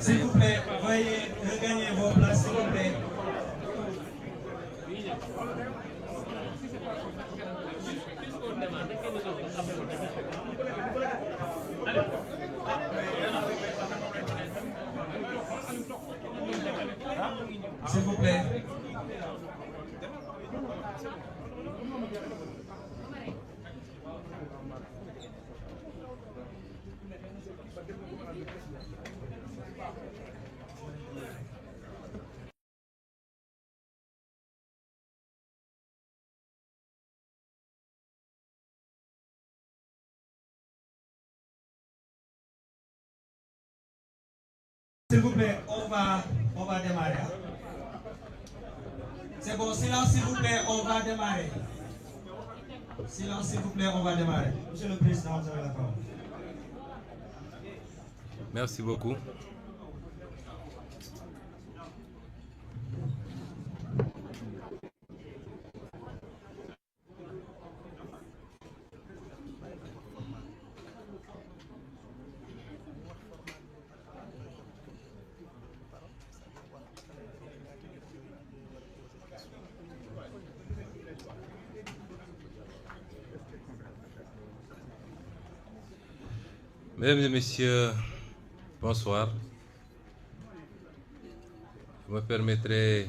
S'il vous plaît, veuillez regagner vos places, s'il vous plaît. S'il vous plaît. S'il vous plaît, on va démarrer. C'est bon, silence s'il vous plaît, on va démarrer. Silence s'il vous plaît, on va démarrer. Monsieur le Président, vous avez la parole. Merci beaucoup. Mesdames et messieurs, bonsoir. Je me permettrai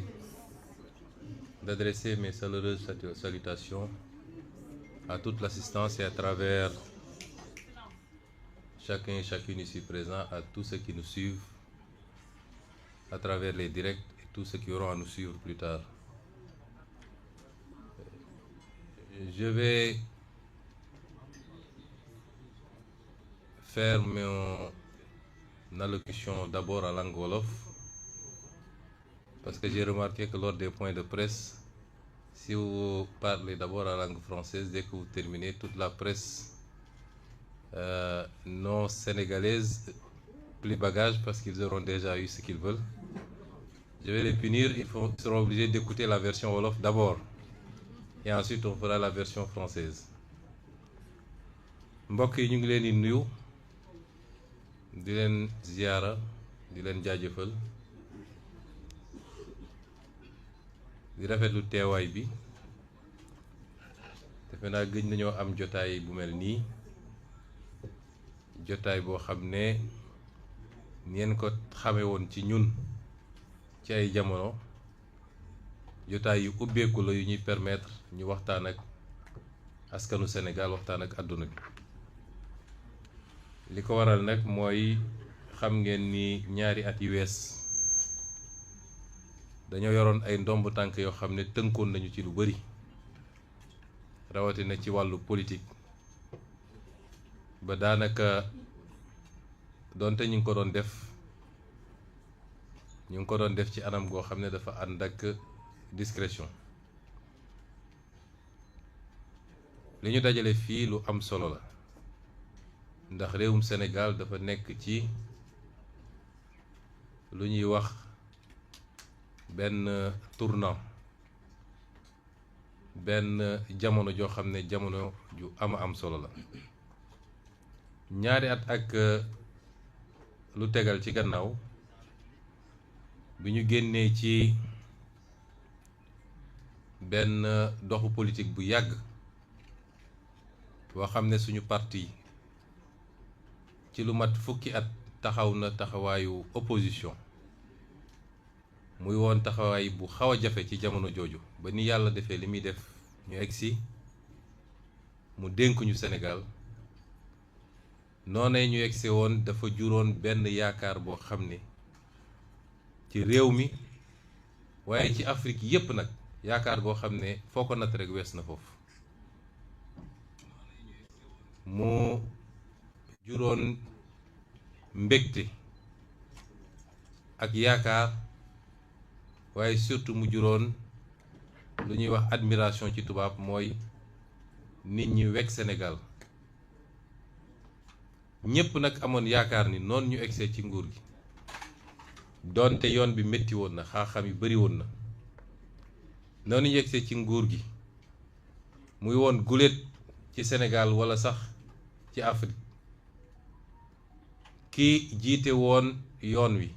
d'adresser mes chaleureuses salutations à toute l'assistance et à travers chacun et chacune ici présent, à tous ceux qui nous suivent à travers les directs et tous ceux qui auront à nous suivre plus tard. Je vais faire mon allocution d'abord en langue wolof parce que j'ai remarqué que lors des points de presse, si vous parlez d'abord en langue française, dès que vous terminez, toute la presse non sénégalaise plie bagage parce qu'ils auront déjà eu ce qu'ils veulent. Je vais les punir, ils seront obligés d'écouter la version wolof d'abord et ensuite on fera la version française. Mbokk yi ñu ngi leen di nuyu di leen ziyaara di leen jaajëfal di rafetlu teewaay bi defe naa gëj nañoo am jotaay bu mel nii jotaay boo xam ne ngeen ko xame woon ci ñun ci ay jamono jotaay yu ubbeeku la yu ñuy permettre ñu waxtaan ak askanu Sénégal waxtaan ak àdduna bi li ko waral nag mooy xam ngeen ni ñaari at yu wees dañoo yoroon ay ndomb tànk yoo xam ne tënkoon nañu ci lu bari rawatina ci wàllu politique ba daanaka doonte ñu ngi ko doon def ci anam goo xam ne dafa ànd ak discrétion li ñu dajale fii lu am solo la ndax réewum Sénégal dafa nekk ci lu ñuy wax benn tournant benn jamono joo xam ne jamono ju am solo la ñaari at ak lu tegal ci gannaaw bi ñu génnee ci benn doxu politique bu yàgg boo xam ne suñu parti ci lu mat fukki at taxaw na taxawaayu opposition muy woon taxawaay bu xaw a jafe ci jamono jooju ba ni yàlla defee li muy def ñu egsi mu dénk ñu Sénégal noonee ñu egsi woon dafa juróon benn yaakaar boo xam ne ci réew mi waaye ci Afrique yépp nag yaakaar boo xam ne foo ko natt rek wees na foofu mu juróon mbégte ak yaakaar waaye surtout mu juróon lu ñuy wax admiration ci tubaab mooy nit ñi wekk Sénégal ñépp nag amoon yaakaar ni noonu ñu egsee ci nguur gi doonte yoon bi métti woon na xaaxam yu bari woon na noonu ñu egsee ci nguur gi muy woon guléet ci Sénégal walla sax ci Afrique ki jiite woon yoon wi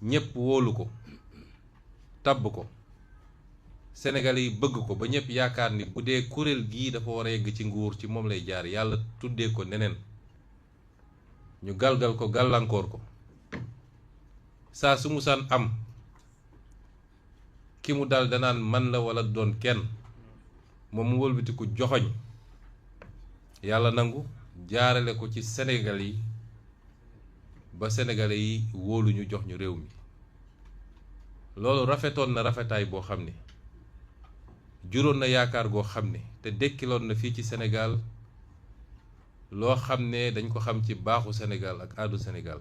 ñëpp wóolu ko tabb ko Sénégalais yi bëgg ko ba ñëpp yaakaar ni bu dee kuréel gii dafa war a yegg ci nguur ci moom lay jaar yàlla tuddee ko neneen ñu galgal ko gàllankoor ko saa su musaan am ki mu dal danaan man la wala doon kenn moom mu wëlbatiku joxoñ yàlla nangu jaarale ko ci Sénégal yi ba Sénégalais yi wóolu ñu jox ñu réew mi loolu rafetoon na rafetaay boo xam ne juróon na yaakaar goo xam ne te dekkiloon na fii ci Sénégal loo xam ne dañ ko xam ci baaxu Sénégal ak aadu Sénégal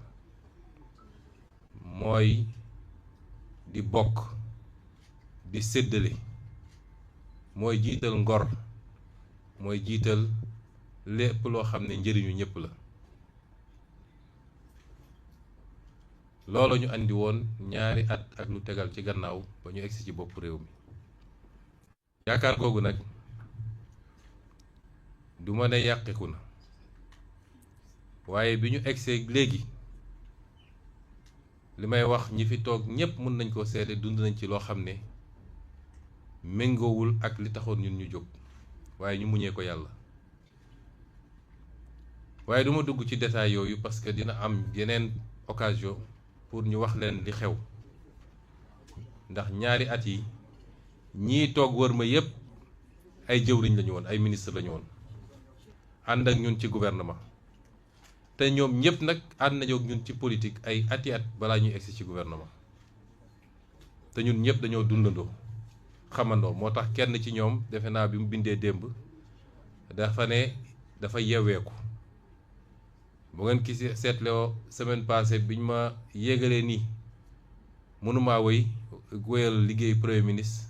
mooy di bokk di séddale mooy jiital ngor mooy jiital lépp loo xam ne njëriñu ñëpp la loolu ñu andi woon ñaari at ak lu tegal ci gannaaw ba ñu egsi ci bopp réew mi yaakaar googu nag du ma ne yàqiku na waaye bi ñu egsee léegi li may wax ñi fi toog ñépp mën nañ koo seede dund nañ ci loo xam ne méngoowul ak li taxoon ñun ñu jóg waaye ñu muñee ko yàlla waaye duma dugg ci détail yooyu parce que dina am yeneen occasion pour ñu wax leen li xew ndax ñaari at yi ñii toog wër ma yépp ay jëwriñ lañu woon ay ministre lañu woon ànd ak ñun ci gouvernement te ñoom ñëpp nag ànd nañoo ak ñun ci politique ay ati at balaa ñuy egsi ci gouvernement te ñun ñëpp dañoo dundandoo xamandoo moo tax kenn ci ñoom defe naa bi mu bindee démb dafa ne dafa yeweeku bu ngeen ki seetloo semaine passée biñ ma yégalee nii mënumaa wéyal liggéey premier ministre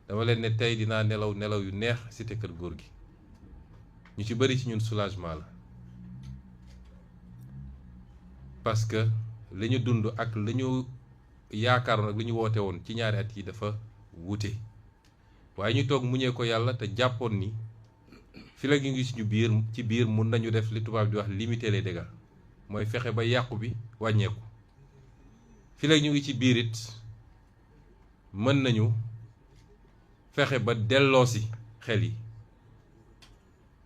dama leen ne tey dinaa nelaw nelaw yu neex cité kër góor gi ñu ci bari ci ñun soulagement la parce que li ñu dund ak li ñu yaakaaroon ak li ñu woote woon ci ñaari at yi dafa wuute waaye ñu toog muñee ko yàlla te jàppoon ni fi la ñu ngi suñu biir ci biir mun nañu def li tubaab di wax limiter les dégâts mooy fexe ba yàqu bi wàññeeku fi la ñu ngi ci biir it mën nañu fexe ba delloosi xel yi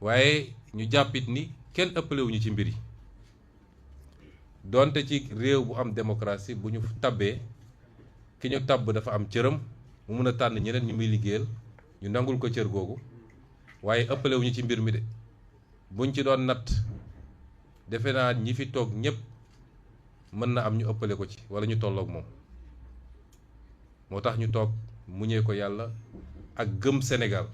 waaye ñu jàppit ni kenn ëppalewuñu ci mbir yi donte ci réew bu am démocratie bu ñu tabbee ki ñu tabb dafa am cëram mu mun a tànn ñeneen ñu muy liggéeyal ñu nangul ko cër googu waaye ëppalewuñu ci mbir mi de buñ ci doon natt defe naa ñi fi toog ñépp mën na am ñu ëppale ko ci walla ñu tolloog moom moo tax ñu toog muñee ko yàlla ak gëm Sénégal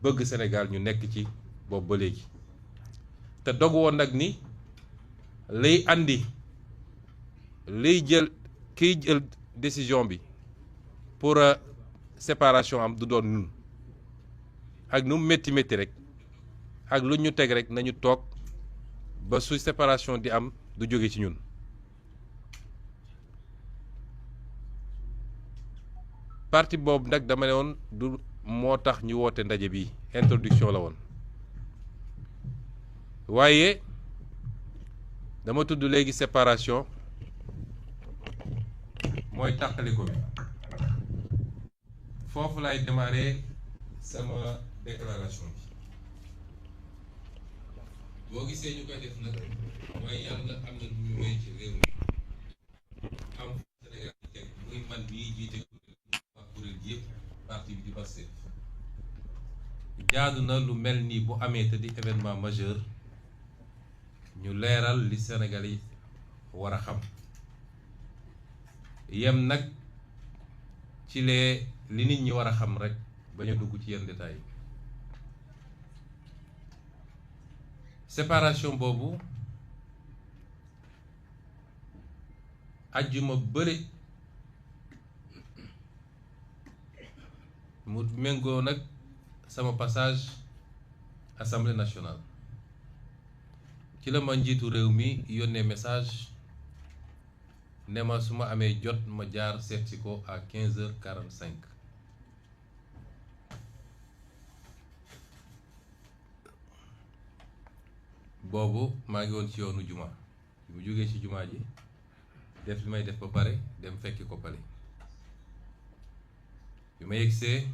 bëgg Sénégal ñu nekk ci boobu ba léegi te dogu woon nag ni liy andi liy kiy jël décision bi pour séparation am du doon ñun ak nu métti métti rek ak lu ñu teg rek nañu toog ba su séparation di am du jóge ci ñun parti boobu nag dama ne woon du moo tax ñu woote ndaje bi introduction la woon waaye dama tudd léegi séparation mooy tàqaliko bi foofu lay démarrer sama déclaration bi boo gisee ñu koy def nag mooy yàlla am na lu ñu wéy ci réew mi am Sénégal yi teg muy man mii jiite ak kuréel gi yëpp parti bi di Pastef jaadu na lu mel nii bu amee te di événement majeur ñu leeral li Sénégal yi war a xam yem nag ci li nit ñi war a xam rek bañ a dugg ci yenn détails yi séparation boobu ajjuma bële mu méngoo nag sama passage assemblée nationale ci la ma njiitu réew mi yónnee message ne ma su ma amee jot ma jaar seetsi ko à 15h45 boobu maa ngi woon ci yoonu juma mu jógee ci jumaa ji def li may def ba pare dem fekki ko pale bi ma yegsee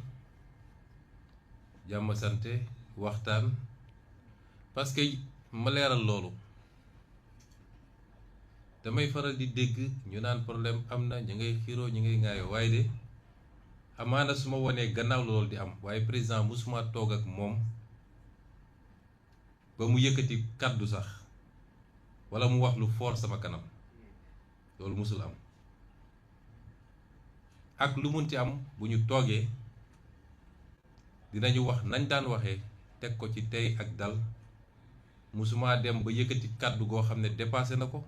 jàmm sante waxtaan parce que ma leeral loolu damay faral di dégg ñu naan problème am na ñu ngay xiiroo ñu ngay ŋaayoo waaye de amaana su ma wonee gannaaw loolu di am waaye président musuma toog ak moom ba mu yëkkati kàddu sax walla mu wax lu fort sama kanam loolu musul am ak lu munti am bu ñu toogee dinañu wax nañ daan waxee teg ko ci tey ak dal musuma dem ba yëkkati kàddu goo xam ne dépassé na ko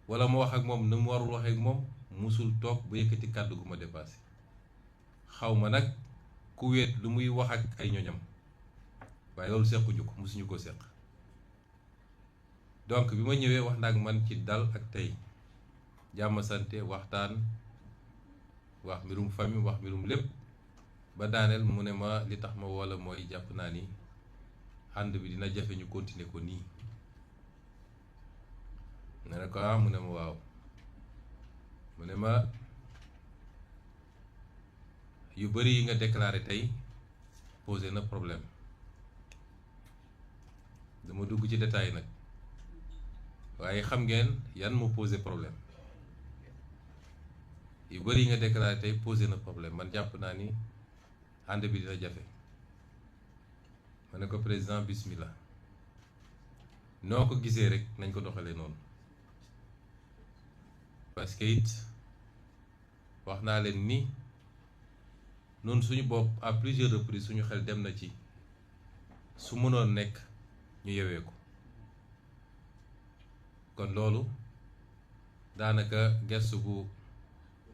walla ma wax ak moom na mu warul waxee ak moom musul toog ba yëkkati kàddu gu ma dépassé xaw ma nag ku wéet lu muy wax ak ay ñoñam waaye loolu sequñu ko musuñu ko seq donc bi ma ñëwee wax na ak man ci dal ak tey jàmm sante waxtaan wax mbirum famille wax mbirum lépp ba daaneel mu ne ma li tax ma woola mooy jàpp naa ni ànd bi dina jafe ñu continuer ko nii ne na ko mu ne ma waaw mu ne ma yu bari yi nga déclaré tey posé na problème dama dugg ci détail nag waaye xam ngeen yan moo posé problème yu bari yi nga déclaré tey posé na problème man jàpp naa ni ànd bi dina jafe ma ne ko président bismillah noo ko gisee rek nañ ko doxalee noonu parce que it wax naa leen ni noonu suñu bopp à plusieurs reprises suñu xel dem na ci su mënoon nekk ñu yewee ko kon loolu daanaka gestu bu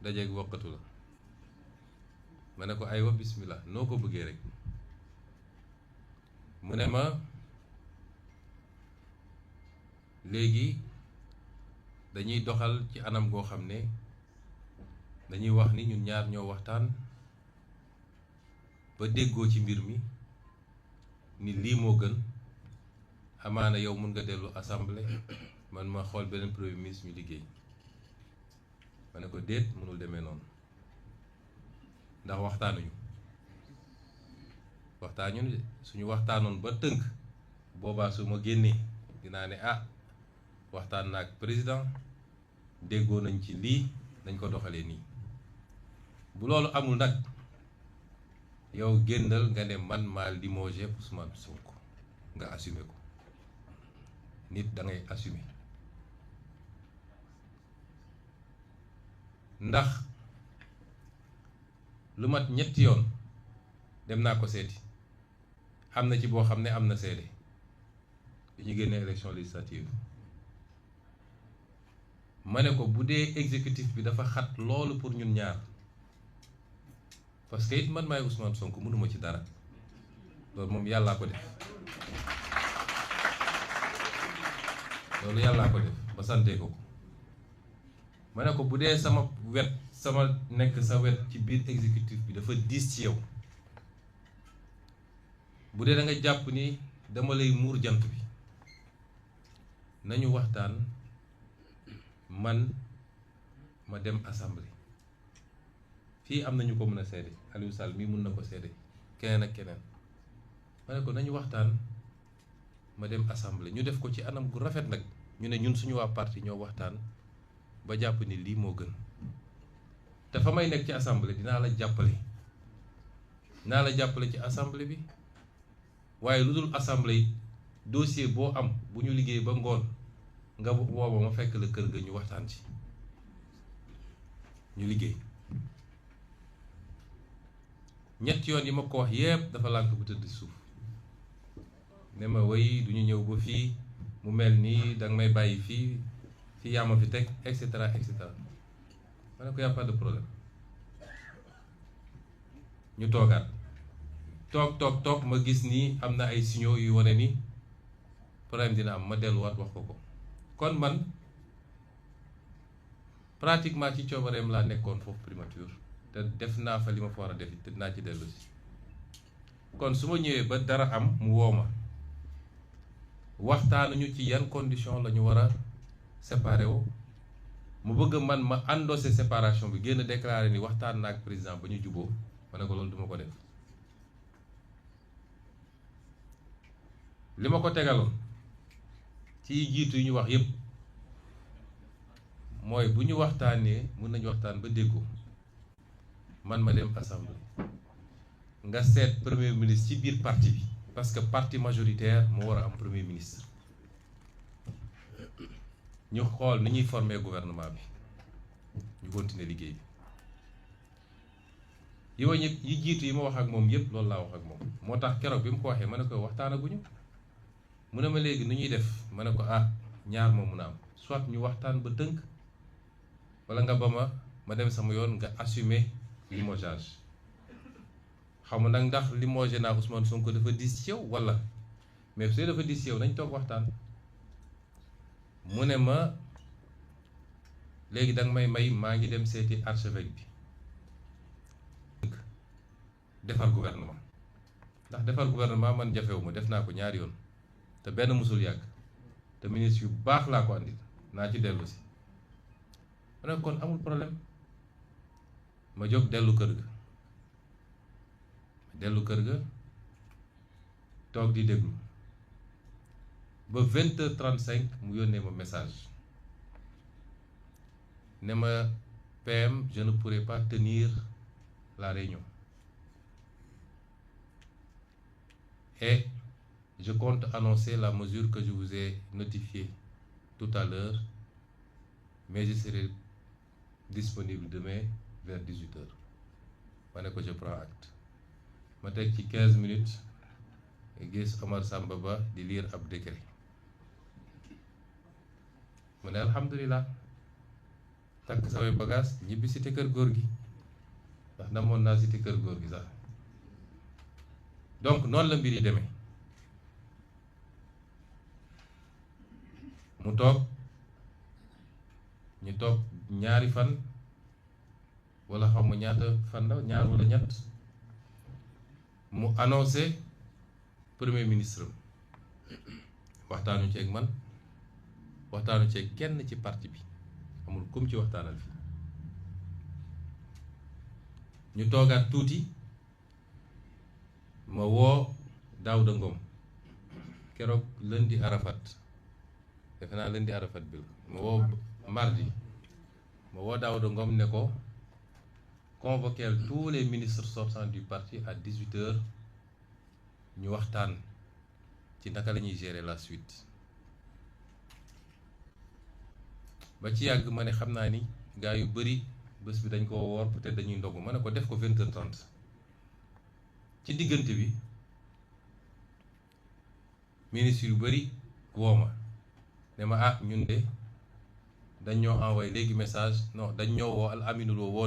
dajeeg wokkatu la ma ne ko aywa bismillah noo ko bëggee rek mu ne ma léegi dañuy doxal ci anam goo xam ne dañuy wax ni ñun ñaar ñoo waxtaan ba déggoo ci mbir mi ni lii moo gën amaana yow mun nga dellu assemblée man ma xool beneen premier ministre ñu liggéey ma ne ko déet mënul demee noonu ndax waxtaanuñu de suñu waxtaanoon ba tënk boobaa su ma génnee dinaa ne waxtaan na ak président déggoo nañ ci lii nañ ko doxalee nii bu loolu amul nag yow génnal nga ne man maa limogé Ousmane Sonko nga assumé ko nit da ngay assumé ndax lu mat ñetti yoon dem naa ko seeti am na ci boo xam ne am na seede dañu génne élection législative ma ne ko bu dee exécutif bi dafa xat loolu pour ñun ñaar parce que it man maay Ousmane Sonko mënuma ci dara loolu moom yàllaa ko def loolu yàllaa ko def ba sante ko ma ne ko bu dee sama wet sama nekk sa wet ci biir exécutif bi dafa diis ci yow bu dee da nga jàpp ni dama lay muur jant bi nañu waxtaan man ma dem assemblée fii am nañu ko mën a seede Aliou Sall mii mun na ko seede keneen ak keneen ma ne ko nañu waxtaan ma dem assemblée ñu def ko ci anam gu rafet nag ñu ne ñun suñu waa parti ñoo waxtaan ba jàpp ni lii moo gën te fa may nekk ci assemblée dinaa la jàppale ci assemblée bi waaye lu dul assemblée dossier boo am bu ñu liggéey ba ngoon nga wooba ma fekk la kër ga ñu waxtaan ci ñu liggéey ñetti yoon yi ma ko wax yépp dafa lànk bu tëdd suuf ne ma way du ñu ñëw ba fii mu mel nii danga may bàyyi fii yaa ma fi teg et cetera et cetera ma ne ko y a pas de problème ñu toogaat toog ma gis nii am na ay signaux yu wane ni problème dina am ma delluwaat wax ko kon man pratiquement ci coobareem laa nekkoon foofu primature te def naa fa li ma fa war a def te dinaa ci dellu si kon su ma ñëwee ba dara am mu woo ma waxtaanuñu ci yan condition la ñu war a séparé wu mu bëgg man ma endossé séparation bi génn déclaré ni waxtaan na ak président ba ñu juboo ma ne ko loolu duma ko def. li ma ko tegaloon ci jiitu yi ñu wax yépp mooy bu ñu waxtaanee mën nañu waxtaan ba déggoo man ma dem assemblée nga seet premier ministre ci biir parti bi parce que parti majoritaire moo war a am premier ministre ñu xool ni ñuy former gouvernement bi ñu continuer liggéey bi yi jiitu yi ma wax ak moom yépp loolu laa wax ak moom moo tax keroog bi mu ko waxee ma ne ko waxtaanaguñu mu ne ma léegi nu ñuy def ma ne ko ñaar moo mun a am soit ñu waxtaan ba tënk wala nga ba ma dem sama yoon nga assumer limogeage xam nga nag ndax limogé naa Ousmane Sonko dafa diis ci yow wala mais su dafa diis ci yow nañ toog waxtaan. mu ne ma léegi danga may maa ngi dem seeti archevêque bi defar gouvernement ndax defar gouvernement man jafewu ma def naa ko ñaari yoon te benn musul yàgg te ministre yu baax laa ko andi naa ci dellu si ma ne kon amul problème ma jóg dellu kër ga toog di déglu ba 20h35 mu yónnee ma message ne ma PM je ne pourrai pas tenir la réunion et je compte annoncer la mesure que je vous ai notifiée tout à l'heure mais je serai disponible demain vers 18h ma ne ko je prends acte ma teg ci 15 minutes gis Omar Samba Ba di lire ab décret mu ne alhamdulilah takk samay bagage ñibbi cité kër góor gi ndax namoon naa cité kër góor gi sax donc noonu la mbir yi demee mu toog ñu toog ñaari fan wala xaw ma ñaata fan la ñaar wala ñett mu annoncé premier ministre waxtaanu ci ak man waxtaanu ci kenn ci parti bi amul kum ci waxtaanal fi ñu toogaat tuuti ma woo Daouda Ngom keroog lundi Arafat defe naa lundi Arafat bi ma woo mardi ma woo Daouda Ngom ne ko convoquer tous les ministres sortants du parti à 18h ñu waxtaan ci naka la ñuy gérer la suite ba ci yàgg ma ne xam naa ni gars yu bari bés bi dañ ko woor peut-être dañuy ndogu ma ne ko def ko 20h30 ci diggante bi ministre yu bari woo ma ne ma ñun de dañ ñoo envoyé léegi message non dañ ñoo woo Al Aminou Lo woo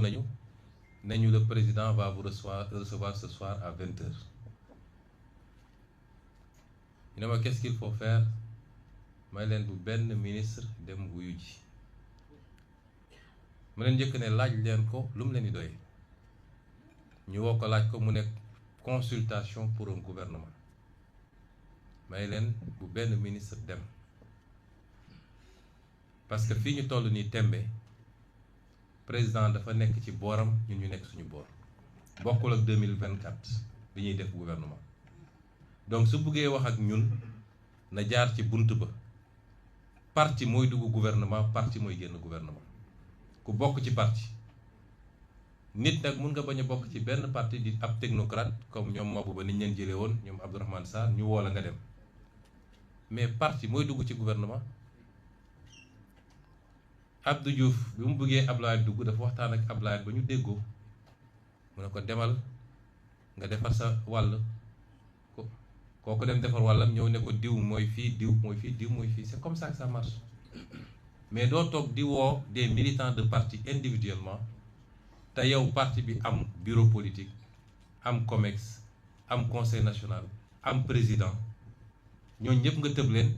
nañu le président va vous recevoir ce soir à 20h. ñu ne ma qu'est-ce qu'il faut faire may leen bu benn ministre dem wuyu ji ma leen njëkk ne laaj leen ko lu mu leen di doy ñu woo ko laaj ko mu nekk consultation pour un gouvernement may leen bu benn ministre dem parce que fii ñu toll nii tembe président dafa nekk ci booram ñun ñu nekk suñu boor bokkul ak 2024 bi ñuy def gouvernement donc su buggee wax ak ñun na jaar ci bunt ba parti mooy dugg gouvernement parti mooy génn gouvernement ku bokk ci parti nit nag mun nga bañ a bokk ci benn parti di ab technocrate comme ñoom Mabou Ba niñ leen jëlee woon ñoom Abdourahmane Sarr ñu woo la nga dem mais parti mooy dugg ci gouvernement Abdou Diouf bi mu bëggee Ablaye dugg dafa waxtaan ak Ablaye ba ñu déggoo mu ne ko demal nga defar sa wàll kooku dem defar wàllam ñëw ne ko diw mooy fii diw mooy fii diw mooy fii c'est comme ça que ça marche mais doo toog di woo des militants de parti individuellement te yow parti bi am bureau politique am COMEX am conseil national am président ñooñu ñëpp nga tëb leen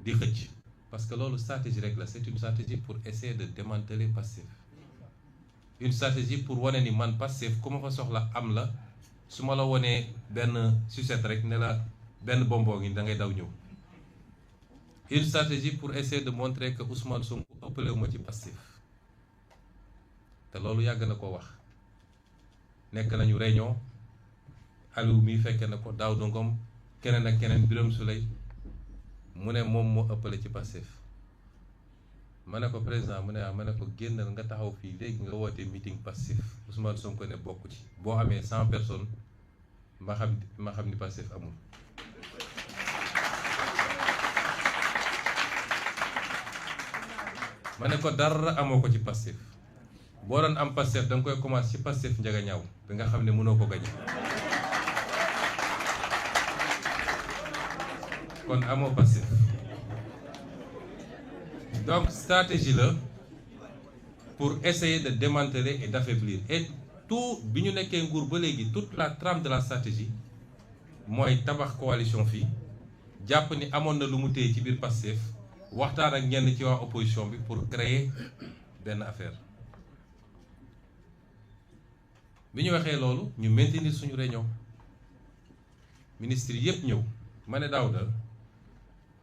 di xëcc parce que loolu stratégie rek la c'est une stratégie pour essayer de démanteler Pastef une stratégie pour wane ni man Pastef ku ma fa soxla am la su ma la wonee benn sucette rek ne la benn bonbon ngi da ngay daw ñëw une stratégie pour essayer de montrer que Ousmane Sonko ëppale wu ma ci Pastef te loolu yàgg na ko wax. nekk nañu réunion Aliou mi fekke na ko Daouda Ngom keneen ak keneen Birame Souleye mu ne moom moo ëppale ci Pastef ma ne ko président mu ne ma ne ko génnal nga taxaw fii léegi nga woote meeting Pastef Ousmane Sonko ne bokk ci boo amee 100 personnes ma xam ni Pastef amul. ma ne ko dara amoo ko ci Pastef boo doon am Pastef da nga koy commencé ci Pastef njaga ñaaw bi nga xam ne mënoo ko gañe kon amoo Pastef. Donc stratégie là pour essayer de démanteler et d'affaiblir et tout bi ñu nekkee nguur ba léegi toute la trame de la stratégie mooy tabax coalition fii jàpp ni amoon na lu mu téye ci biir Pastef waxtaan ak ñenn ci waa opposition bi pour créer benn affaire. bi ñu waxee loolu ñu maintenir suñu réunion ministre yépp ñëw ma ne Daouda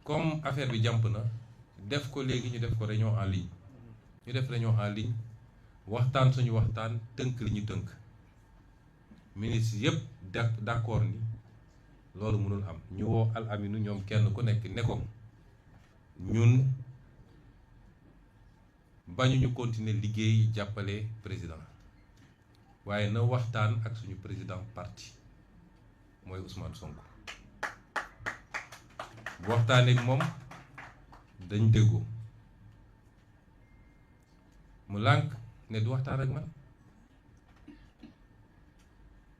comme affaire bi jàmp na def ko léegi ñu def ko réunion en ligne ñu def réunion en ligne waxtaan suñu waxtaan tënk li ñu tënk ministre yépp d'accord ni loolu mënul am ñu woo Al Aminu ñoom kenn ku nekk ne ko ñun bañu ñu continuer liggéey jàppale président waaye na waxtaan ak suñu président parti mooy Ousmane Sonko bu waxtaanee ak moom dañ déggoo mu lànk ne du waxtaan ak man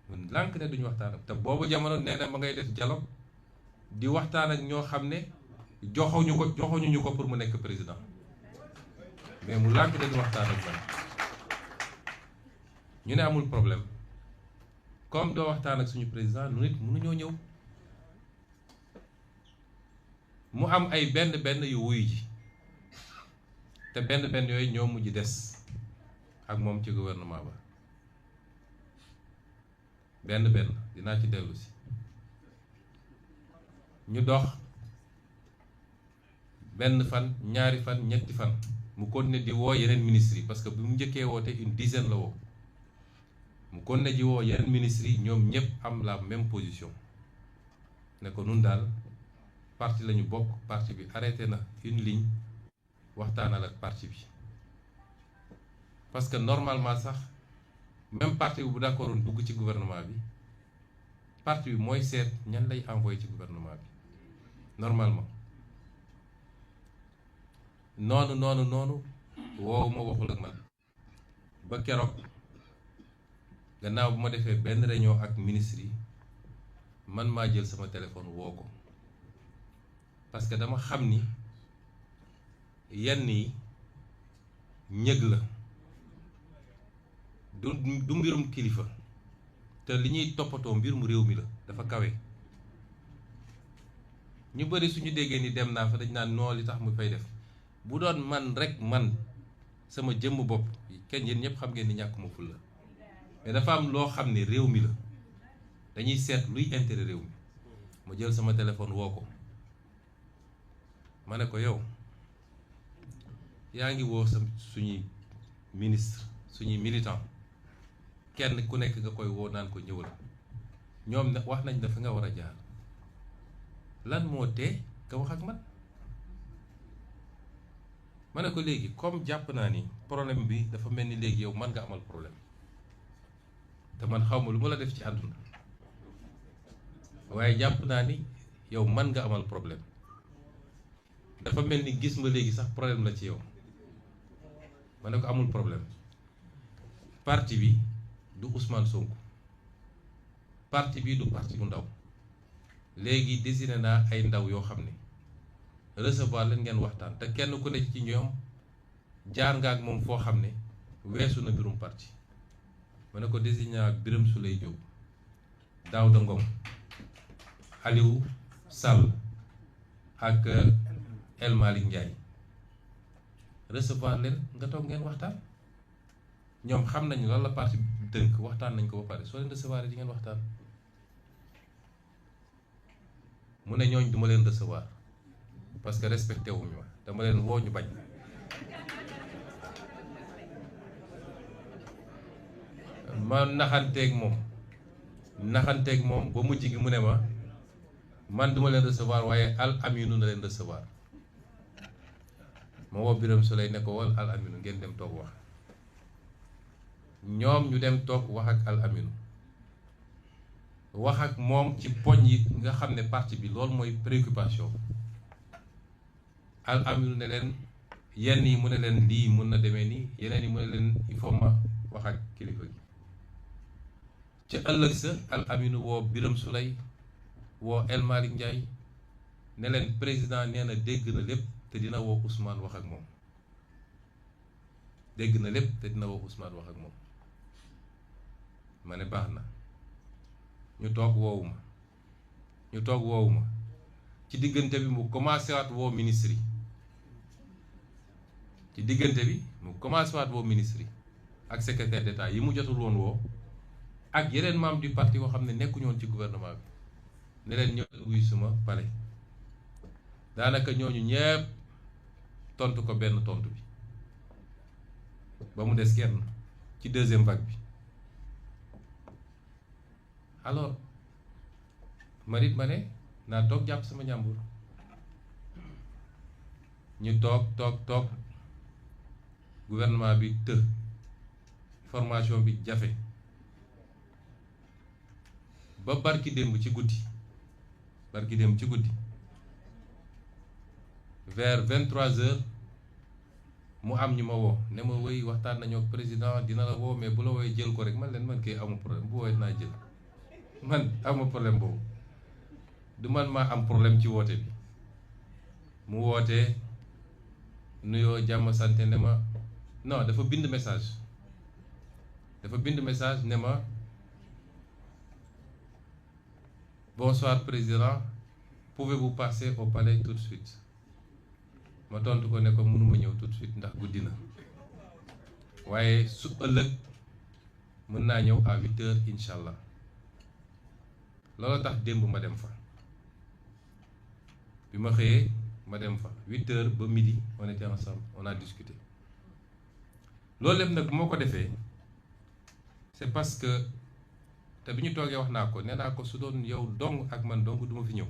mu lànk ne duñu waxtaan ak te boobu jamono nee na ma ngay def dialogue di waxtaan ak ñoo xam ne joxuñu ñu ko pour mu nekk président mais mu lànk ne du waxtaan ak man ñu ne amul problème comme doo waxtaan ak suñu président nu nit mënuñoo ñëw mu am ay benn yu wuyu ji te benn yooyu ñoo mujj des ak moom ci gouvernement ba benn dinaa ci dellu si ñu dox benn fan ñaari fan ñetti fan mu continuer di woo yeneen ministres yi parce que bi mu njëkkee woote une dizaine la woo mu continuer di woo yeneen ministres yi ñoom ñëpp am la même position ne ko nun daal parti lañu bokk parti bi arrêté na une ligne waxtaanal ak parti bi parce que normalement sax même parti bi bu d'accord dugg ci gouvernement bi parti bi mooy seet ñan lay envoyé ci gouvernement bi normalement noonu woowu ma waxul ak man ba keroog gannaaw bu ma defee benn réunion ak ministre yi man maa jël sama téléphone woo ko parce que dama xam ni yenn yi ñëg la du mbirum kilifa te li ñuy toppatoo mbir mu réew mi la dafa kawe ñu bari suñu déggee ni dem naa fa dañ naan noo li tax mu fay def bu doon man rek man sama jëmm bopp kenn yéen ñëpp xam ngeen ni ñàkk ma ful la mais dafa am loo xam ne réew mi la dañuy seet luy intérêt réew mi ma jël sama téléphone woo ko ma ne ko yow yaa ngi woo suñuy ministre suñuy militant kenn ku nekk nga koy woo naan ko ñëwal ñoom ne wax nañ la fi nga war a jaar lan moo tee nga wax ak man ma ne ko léegi comme jàpp naa ni problème bi dafa mel ni léegi yow man nga amal problème te man xaw ma lu ma la def ci àdduna waaye jàpp naa ni yow man nga amal problème dafa mel ni gis ma léegi sax problème la ci yow ma ne ko amul problème parti bi du Ousmane Sonko parti bi du parti bu ndaw léegi désigné naa ay ndaw yoo xam ne recevoir leen ngeen waxtaan te kenn ku nekk ci ñoom jaar nga ak moom foo xam ne weesu na mbirum parti ma ne ko désigné ak Birame Souleye Diop Daouda Ngom Aliou Sall ak El Malick Ndiaye recevoir leen nga toog ngeen waxtaan ñoom xam nañu lan la parti dënk waxtaan nañ ko ba pare soo leen recevoir di ngeen waxtaan mu ne ñooñ duma leen recevoir parce que respecté wuñu ma dama leen woo ñu bañ. ma naxanteeg moom ba mujj gi mu ne ma man duma leen recevoir waaye Al Aminu na leen recevoir ma woo Birame Souleye ne ko wol Al Aminu ngeen dem toog wax. ñoom ñu dem toog wax ak Al Aminu wax ak moom ci poñ yi nga xam ne parti bi loolu mooy préoccupation. Al Aminu ne leen yenn yi mu ne leen lii mun na demee nii yeneen yi mu ne leen il faut ma wax ak kilifa gi. ca ëllëg sa Al Aminu woo Birame Souleye woo El Malick Ndiaye ne leen président nee na dégg na lépp te dina woo Ousmane wax ak moom. dégg na lépp te dina woo Ousmane wax ak moom. ma ne baax na ñu toog woowuma ci diggante bi mu commencé waat woo ministre yi ak secrétaire d'État yi mu jotul woon woo ak yeneen membres du parti yoo xam ne nekkuñu woon ci gouvernement bi ne leen ñëw wuyu suma palais daanaka ñooñu ñépp tontu ko benn tontu bi ba mu des kenn ci deuxième vague bi. alors ma ne naa toog jàpp sama njàmbur ñu toog gouvernement bi formation bi jafe ba barki démb ci guddi vers 23h mu am ñu ma woo ne ma wéy waxtaan nañu ak président dina la woo mais bu la wooyee jël ko rek man kay amul problème bu woowee dinaa jël. man amuma problème boobu du man maa am problème ci woote bi mu wootee nuyoo jàmm sante ne ma non dafa bind message ne ma bonsoir président pouvez-vous passer au palais tout de suite ma tontu ko ne ko mënuma ñëw tout de suite ndax guddi na waaye su ëllëg mën naa ñëw à 8h incha allah. loolu tax démb ma dem fa bi ma xëyee ma dem fa 8h ba midi on était ensemble on a discuté loolu lépp nag bu ma ko defee c'est parce que te bi ñu toogee wax naa ko nee naa ko su doon yow dong ak man dong du ma fi ñëw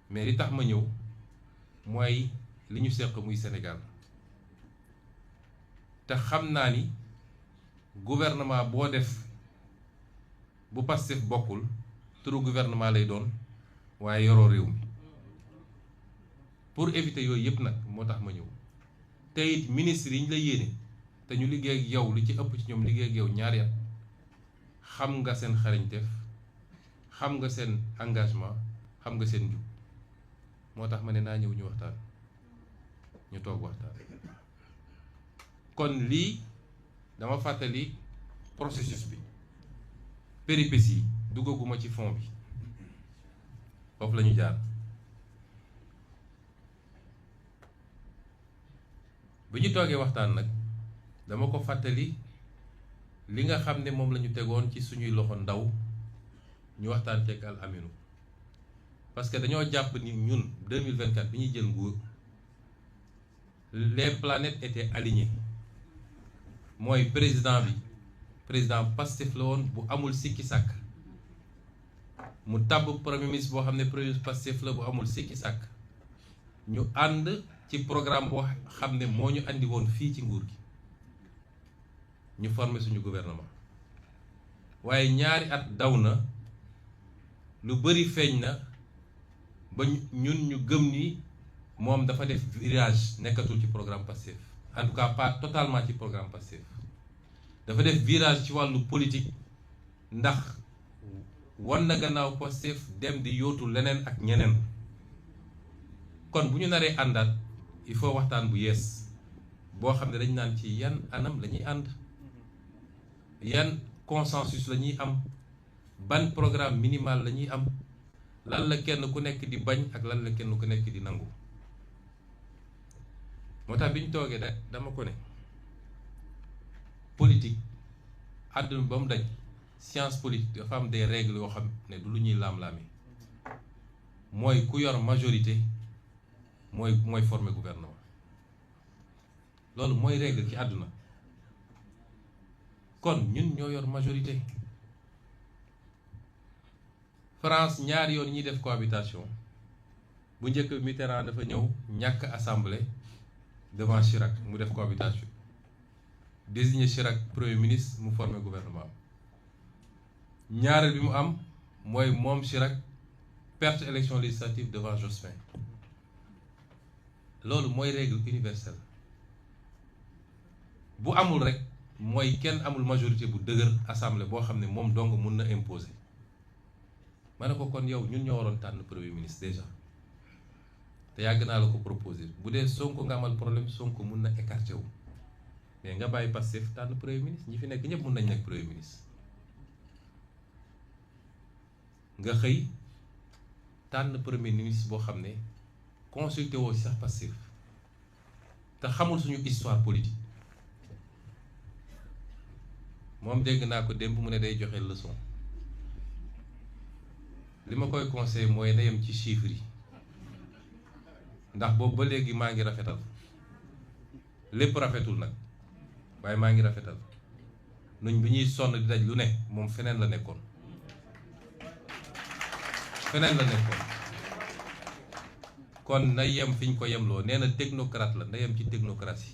mais li tax ma ñëw mooy li ñu seq muy Sénégal te xam naa ni gouvernement boo def bu Pastef bokkul turu gouvernement lay doon waaye yoroo réew mi pour éviter yooyu yëpp nag moo tax ma ñëw te it ministre yi ñu la yéene te ñu liggéey ak yow li ci ëpp ci ñoom liggéey ak yow ñaari at xam nga seen xarañteef xam nga seen engagement xam nga seen njub moo tax ma ne naa ñëw ñu waxtaan ñu toog waxtaan. kon lii dama fàttali processus bi péripéties yi duggaguma ci fond bi foofu la ñu jaar bi ñu toogee waxtaan nag dama ko fàttali li nga xam ne moom la ñu tegoon ci suñuy loxo ndaw ñu waxtaan ceeg Al Aminu parce que dañoo jàpp ni ñun 2024 bi ñuy jël nguur les planètes étaient alignées mooy président Pastef la woon bu amul sikki sàkk mu tàbb premier ministre boo xam ne premier ministre Pastef la bu amul sikki sàkk ñu ànd ci programme boo xam ne moo ñu andi woon fii ci nguur gi ñu former suñu gouvernement waaye ñaari at daw na lu bari feeñ na ba ñun ñu gëm ni moom dafa def virage nekkatul ci programme Pastef en tout cas pas totalement ci programme Pastef dafa def virage ci wàllu politique ndax wan na gannaaw Pastef dem di yóotu leneen ak ñeneen kon bu ñu naree àndaat il faut waxtaan bu yees boo xam ne dañ naan ci yan anam la ñuy ànd yan consensus la ñuy am ban programme minimal la ñuy am lan la kenn ku nekk di bañ ak lan la kenn ku nekk di nangu moo tax bi ñu toogee dama ko ne politique àdduna ba mu daj science politique dafa am des règles yoo xam ne du lu ñuy laam-laame mooy ku yor majorité mooy former gouvernement loolu mooy règle ci àdduna kon ñun ñoo yor majorité. France ñaari yoon ñuy def cohabitation bu njëkk Mitterrand dafa ñëw ñàkk assemblée devant Chirac mu def cohabitation désigner Chirac premier ministre mu former gouvernement ñaareel bi mu am mooy moom Chirac perte élection législative devant Jospin loolu mooy règle universelle bu amul rek mooy kenn amul majorité bu dëgër assemblée boo xam ne moom dong mun na imposer. ma ne ko kon yow ñun ñoo waroon tànn premier ministre déjà te yàgg naa la ko proposer bu dee Sonko nga amal problème Sonko mun na écarter wu mais nga bàyyi Pastef tànn premier ministre ñi fi nekk ñëpp mun nañ nekk premier ministre nga xëy tànn premier ministre boo xam ne consulté woo sax Pastef te xamul suñu histoire politique moom dégg naa ko démb mu ne day joxe leçon. li ma koy conseillé mooy na yem ci chiffres yi ndax boobu ba léegi maa ngi rafetal lépp rafetul nag waaye maa ngi rafetal nuñ bi ñuy sonn di daj lu ne moom feneen la nekkoon kon na yem fi ñu ko yemloo nee na technocrate la na yem ci technocratie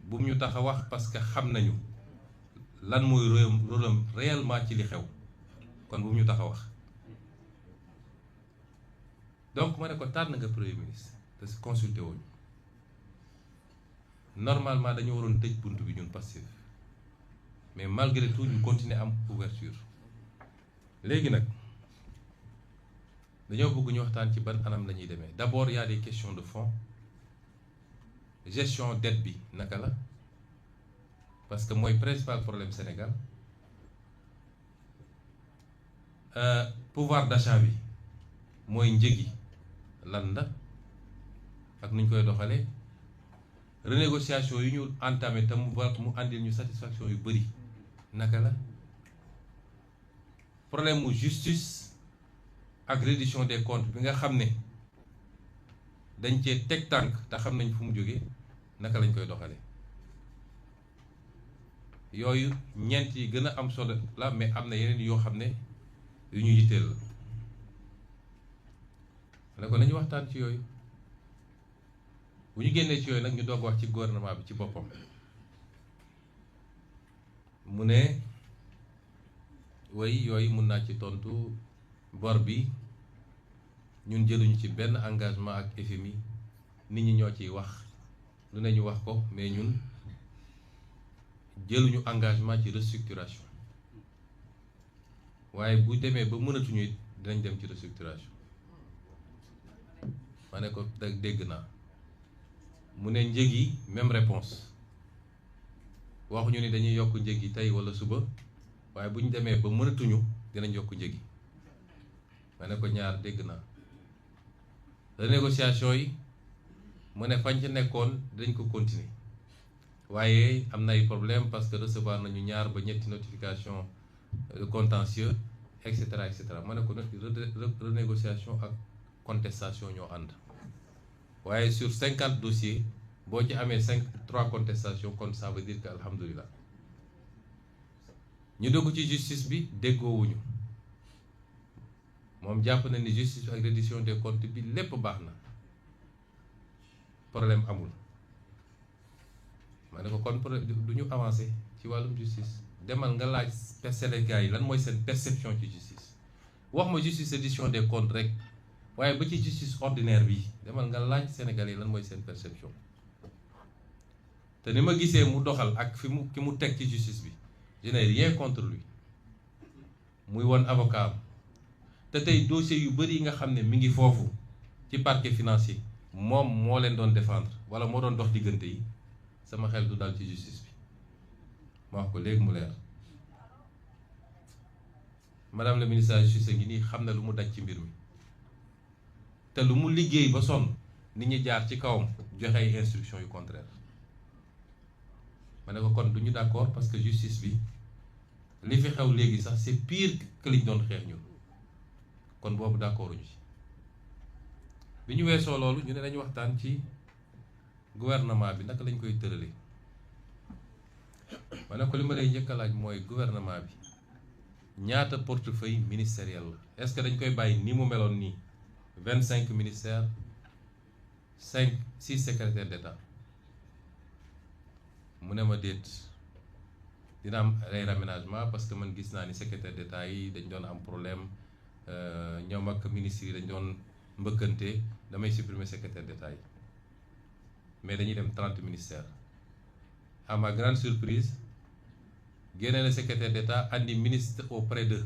bu mu ñu tax a wax parce que xam nañu lan mooy rôle am réellement ci li xew kon bu mu ñu tax a wax donc ma ne ko tànn nga premier ministre te si consulté wuñu normalement dañu waroon tëj bunt bi ñun Pastef mais malgré tout ñu continuer am ouverture léegi nag dañoo bëgg ñu waxtaan ci ban anam la ñuy demee d'abord y a des questions de fond gestion dette bi naka la parce que mooy principal problème Sénégal pouvoir d'achat bi mooy njëg yi lan la ak nuñ koy doxalee renégociation yu ñu entamé te mu àndil ñu satisfaction yu bëri naka la problème mu justice ak reddition des comptes bi nga xam ne dañ cee teg tànk te xam nañ fu mu jógee naka lañ koy doxalee yooyu ñeent yi gën a am solo la mais am na yeneen yoo xam ne yu ñu yitteel la ne ko nañu waxtaan ci yooyu bu ñu génnee ci yooyu nag ñu doog wax ci gouvernement bi ci boppam mu ne way yooyu mun naa ci tontu bor bi ñun jëluñu ci benn engagement ak FMI nit ñi ñoo ciy wax lu ne ñu wax ko mais ñun jëluñu engagement ci restructuration waaye bu demee ba mënatuñu it dinañ dem ci restructuration ma ne ko dégg naa mu ne njëg yi même réponse waxuñu ni dañuy yokk njëg yi tey wala suba waaye bu ñu demee ba mënatuñu dinañ yokk njëg yi ma ne ko ñaar dégg naa renégociation yi mu ne fañ ca nekkoon dañ ko continuer waaye am na ay problème parce que recevoir nañu ñaar ba ñetti notification de contentieux et cetera ma ne ko renégociation ak contestation ñoo ànd waaye sur 50 dossiers boo ci amee 3 contestations kon ça veut dire que alhamdulilah ñu dugg ci justice bi déggoowuñu moom jàpp na ni justice ak reddition des comptes bi lépp baax na problème amul ma ne ko kon du ñu avancé ci wàllum justice demal nga laaj Sénégal yi lan mooy seen perception ci justice wax ma justice reddition des comptes rek waaye ba ci justice ordinaire bi demal nga laaj Sénégal yi lan mooy seen perception te ni ma gisee mu doxal ak ki mu teg ci justice bi je n'ai rien contre lui muy woon avocat am te tey dossier yu bëri yi nga xam ne mi ngi foofu ci parquet financier moom moo leen doon défendre wala moo doon dox diggante yi sama xel du dal ci justice bi ma wax ko léegi mu leer madame la ministre de la justice ngi nii xam na lu mu daj ci mbir mi te lu mu liggéey ba sonn nit ñi jaar ci kawam joxe ay instructions yu contraire ma ne ko kon du ñu d'accord parce que justice bi li fi xew léegi sax c'est pire que liñ doon xeex ñun kon boobu d'accorduñu ci bi ñu weesoo loolu ñu ne dañu waxtaan ci gouvernement bi naka lañ koy tëralee ma ne ko li ma lay njëkk a laaj mooy gouvernement bi ñaata portefeuille ministériel la est-ce que dañ koy bàyyi ni mu meloon nii 25 ministères 6 secrétaires d'État mu ne ma déet dina am ay raménagement parce que man gis naa ni secrétaire d'État yi dañ doon am problème ñoom ak ministres yi dañ doon mbëkkante damay supprimer secrétaire d'État yi mais dañuy dem 30 ministères à ma grande surprise génne le secrétaire d'État andi ministre auprès d'eux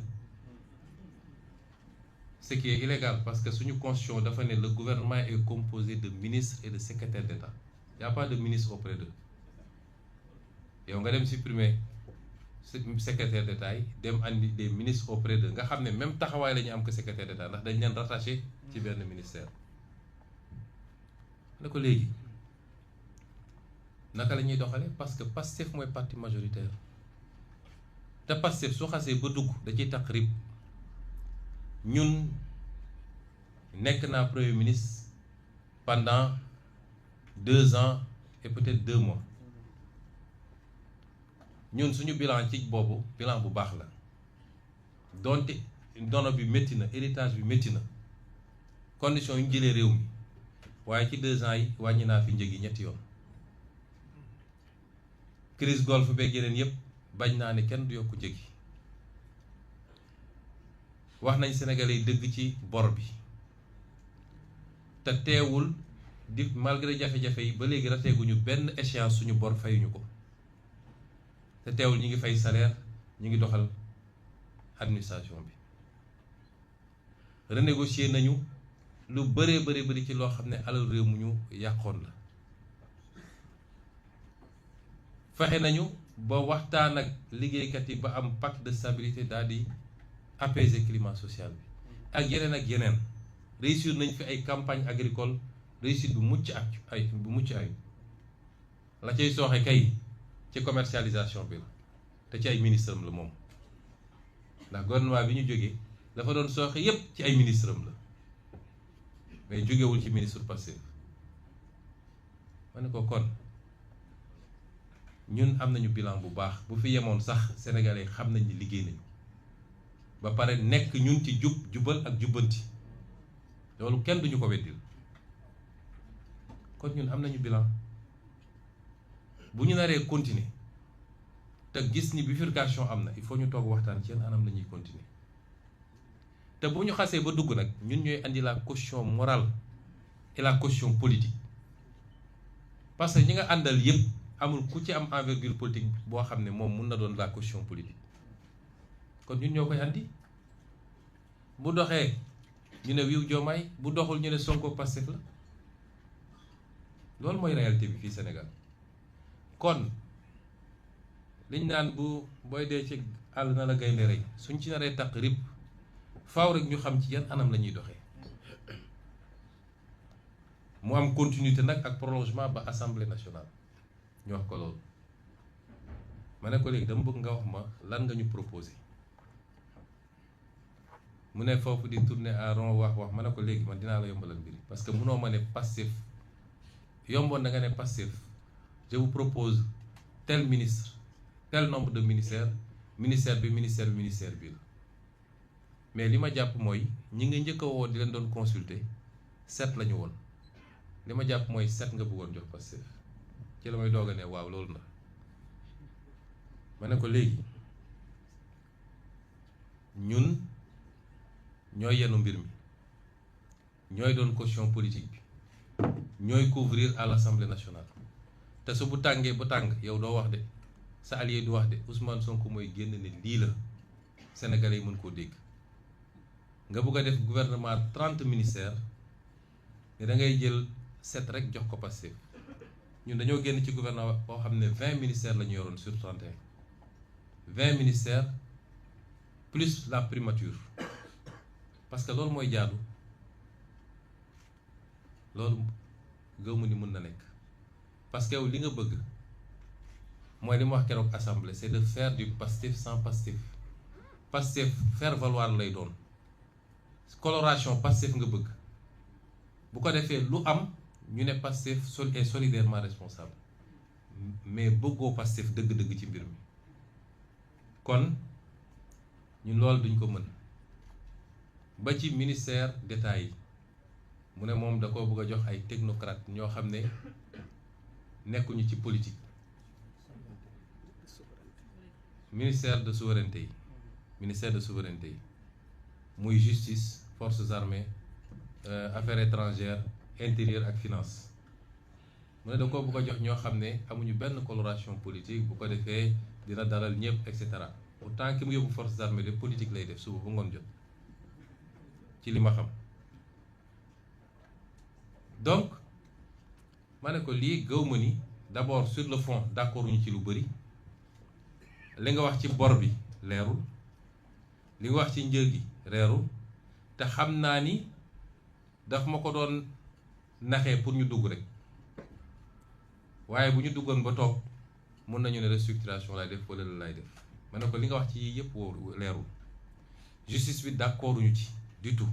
ce qui est illégal parce que suñu constitution dafa ne le gouvernement est composé de ministres et de secrétaires d'État il n'y a pas de ministre auprès d'eux yow nga dem supprimer secrétaire d'État yi dem andi des ministres auprès d'eux nga xam ne même taxawaay la ñu am que secrétaire d'État ndax dañ leen rattaché ci benn ministère ne ko léegi naka la ñuy doxale parce que Pastef mooy parti majoritaire te Pastef su xasee ba dugg da ciy tax rib ñun nekk naa premier ministre pendant 2 ans et peut-être 2 mois ñun suñu bilan ci boobu bilan bu baax la donte ndono bi métti na héritage bi métti na condition yu ñu jëlee réew mi waaye ci 2 ans yi wàññi naa fi njëg yi 3 yoon crise golfe beeg yeneen yëpp bañ naa ne kenn du yokk njëg yi wax nañ Sénégalais yi dëgg ci bor bi te teewul di malgré jafe-jafe yi ba léegi rateeguñu benn échéance suñu bor fayuñu ko te teewul ñu ngi fay salaire ñu ngi doxal administration bi renégocier nañu lu bëree bëri ci loo xam ne alal réew mu ñu yàqoon la fexe nañu ba waxtaan ak liggéeykat yi ba am pacte de stabilité daal di apaiser climat social bi ak yeneen réussir nañ fi ay campagne agricole réussite bu mucc ay la cay sooxe kay ci commercialisation bi la te ci ay ministre am la moom ndax gouvernement bi ñu jógee dafa doon sooxe yépp ci ay ministre am la mais jógewul ci ministre Pastef ma ne ko kon ñun am nañu bilan bu baax bu fi yemoon sax sénégalais xam nañ ni liggéey nañu ba pare nekk ñun ci jubal ak jubbanti loolu kenn duñu ko weddil kon ñun am nañu bilan bu ñu naree continuer te gis ni bifurcation am na il faut ñu toog waxtaan ci yenn anam la ñuy continuer te bu ñu xasee ba dugg nag ñun ñooy andi la caution morale et la caution politique parce que ñi nga àndal yépp amul ku ci am envergure politique boo xam ne moom mun na doon la caution politique kon ñun ñoo koy andi bu doxee ñu ne wiw Diomaye bu doxul ñu ne Sonko Pastef la loolu mooy réalité bi fii Sénégal kon liñ naan booy dee ci àll na la gaynde rey suñ ci naree taq rib faaw rek ñu xam ci yan anam la ñuy doxee mu am continuité nag ak prolongement ba assemblée nationale ñu wax ko loolu ma ne ko léegi dama bëgg nga wax ma lan nga ñu proposé mu ne foofu di tourner à rond wax ma ne ko léegi man dinaa la yombalal mbiri parce que munoo ma ne Pastef yomboon na nga ne Pastef je vous propose tel ministre tel nombre de ministère bi la mais li ma jàpp mooy ñi nga njëkk a woo di leen doon consulter 7 la ñu woon li ma jàpp mooy 7 nga bëggoon jox Pastef ci la may doog a ne waaw loolu na ma ne ko léegi ñun ñooy yenu mbir mi ñooy doon caution politique bi ñooy couvrir à l'Assemblée nationale te su bu tàngee ba tàng yow doo wax de sa allié du wax de Ousmane Sonko mooy génn ne lii la Sénégalais yi mën koo dégg nga bëgg a def gouvernement 30 ministères ne da ngay jël 7 rek jox ko Pastef ñun dañoo génn ci gouvernement boo xam ne 20 ministères la ñu yoroon sur 31 20 ministères plus la primature parce que loolu mooy jaadu loolu gëmu ni mën na nekk parce que yow li nga bëgg mooy li ma wax keroog assemblée c'est de faire du Pastef sans Pastef Pastef faire valoir lay doon coloration Pastef nga bëgg bu ko defee lu am ñu ne Pastef est solidairement responsable mais bëggoo Pastef dëgg-dëgg ci mbir mi kon ñun loolu duñ ko mën ba ci ministère d'État yi mu ne moom da ko bëgg a jox ay technocrate ñoo xam ne nekkuñu ci politique ministère de souveraineté yi muy justice forces armées affaires étrangères intérieur ak finance mu ne da ko bëgg a jox ñoo xam ne amuñu benn coloration politique bu ko defee dina dalal ñëpp et cetera pourtant ki mu yóbbu forces armées de politique lay def suba bu ngoon jot ci li ma xam donc ma ne ko lii gëw ma ni d'abord sur le fond d'accord ñu ci lu bëri li nga wax ci bor bi leerul li nga wax ci njëg gi leerul te xam naa ni daf ma ko doon naxee pour ñu dugg rek waaye bu ñu duggoon ba toog mën nañu ne restructuration lay def wala la lay def ma ne ko li nga wax ci yii yëpp woo leerul justice bi d'accord ñu ci du tout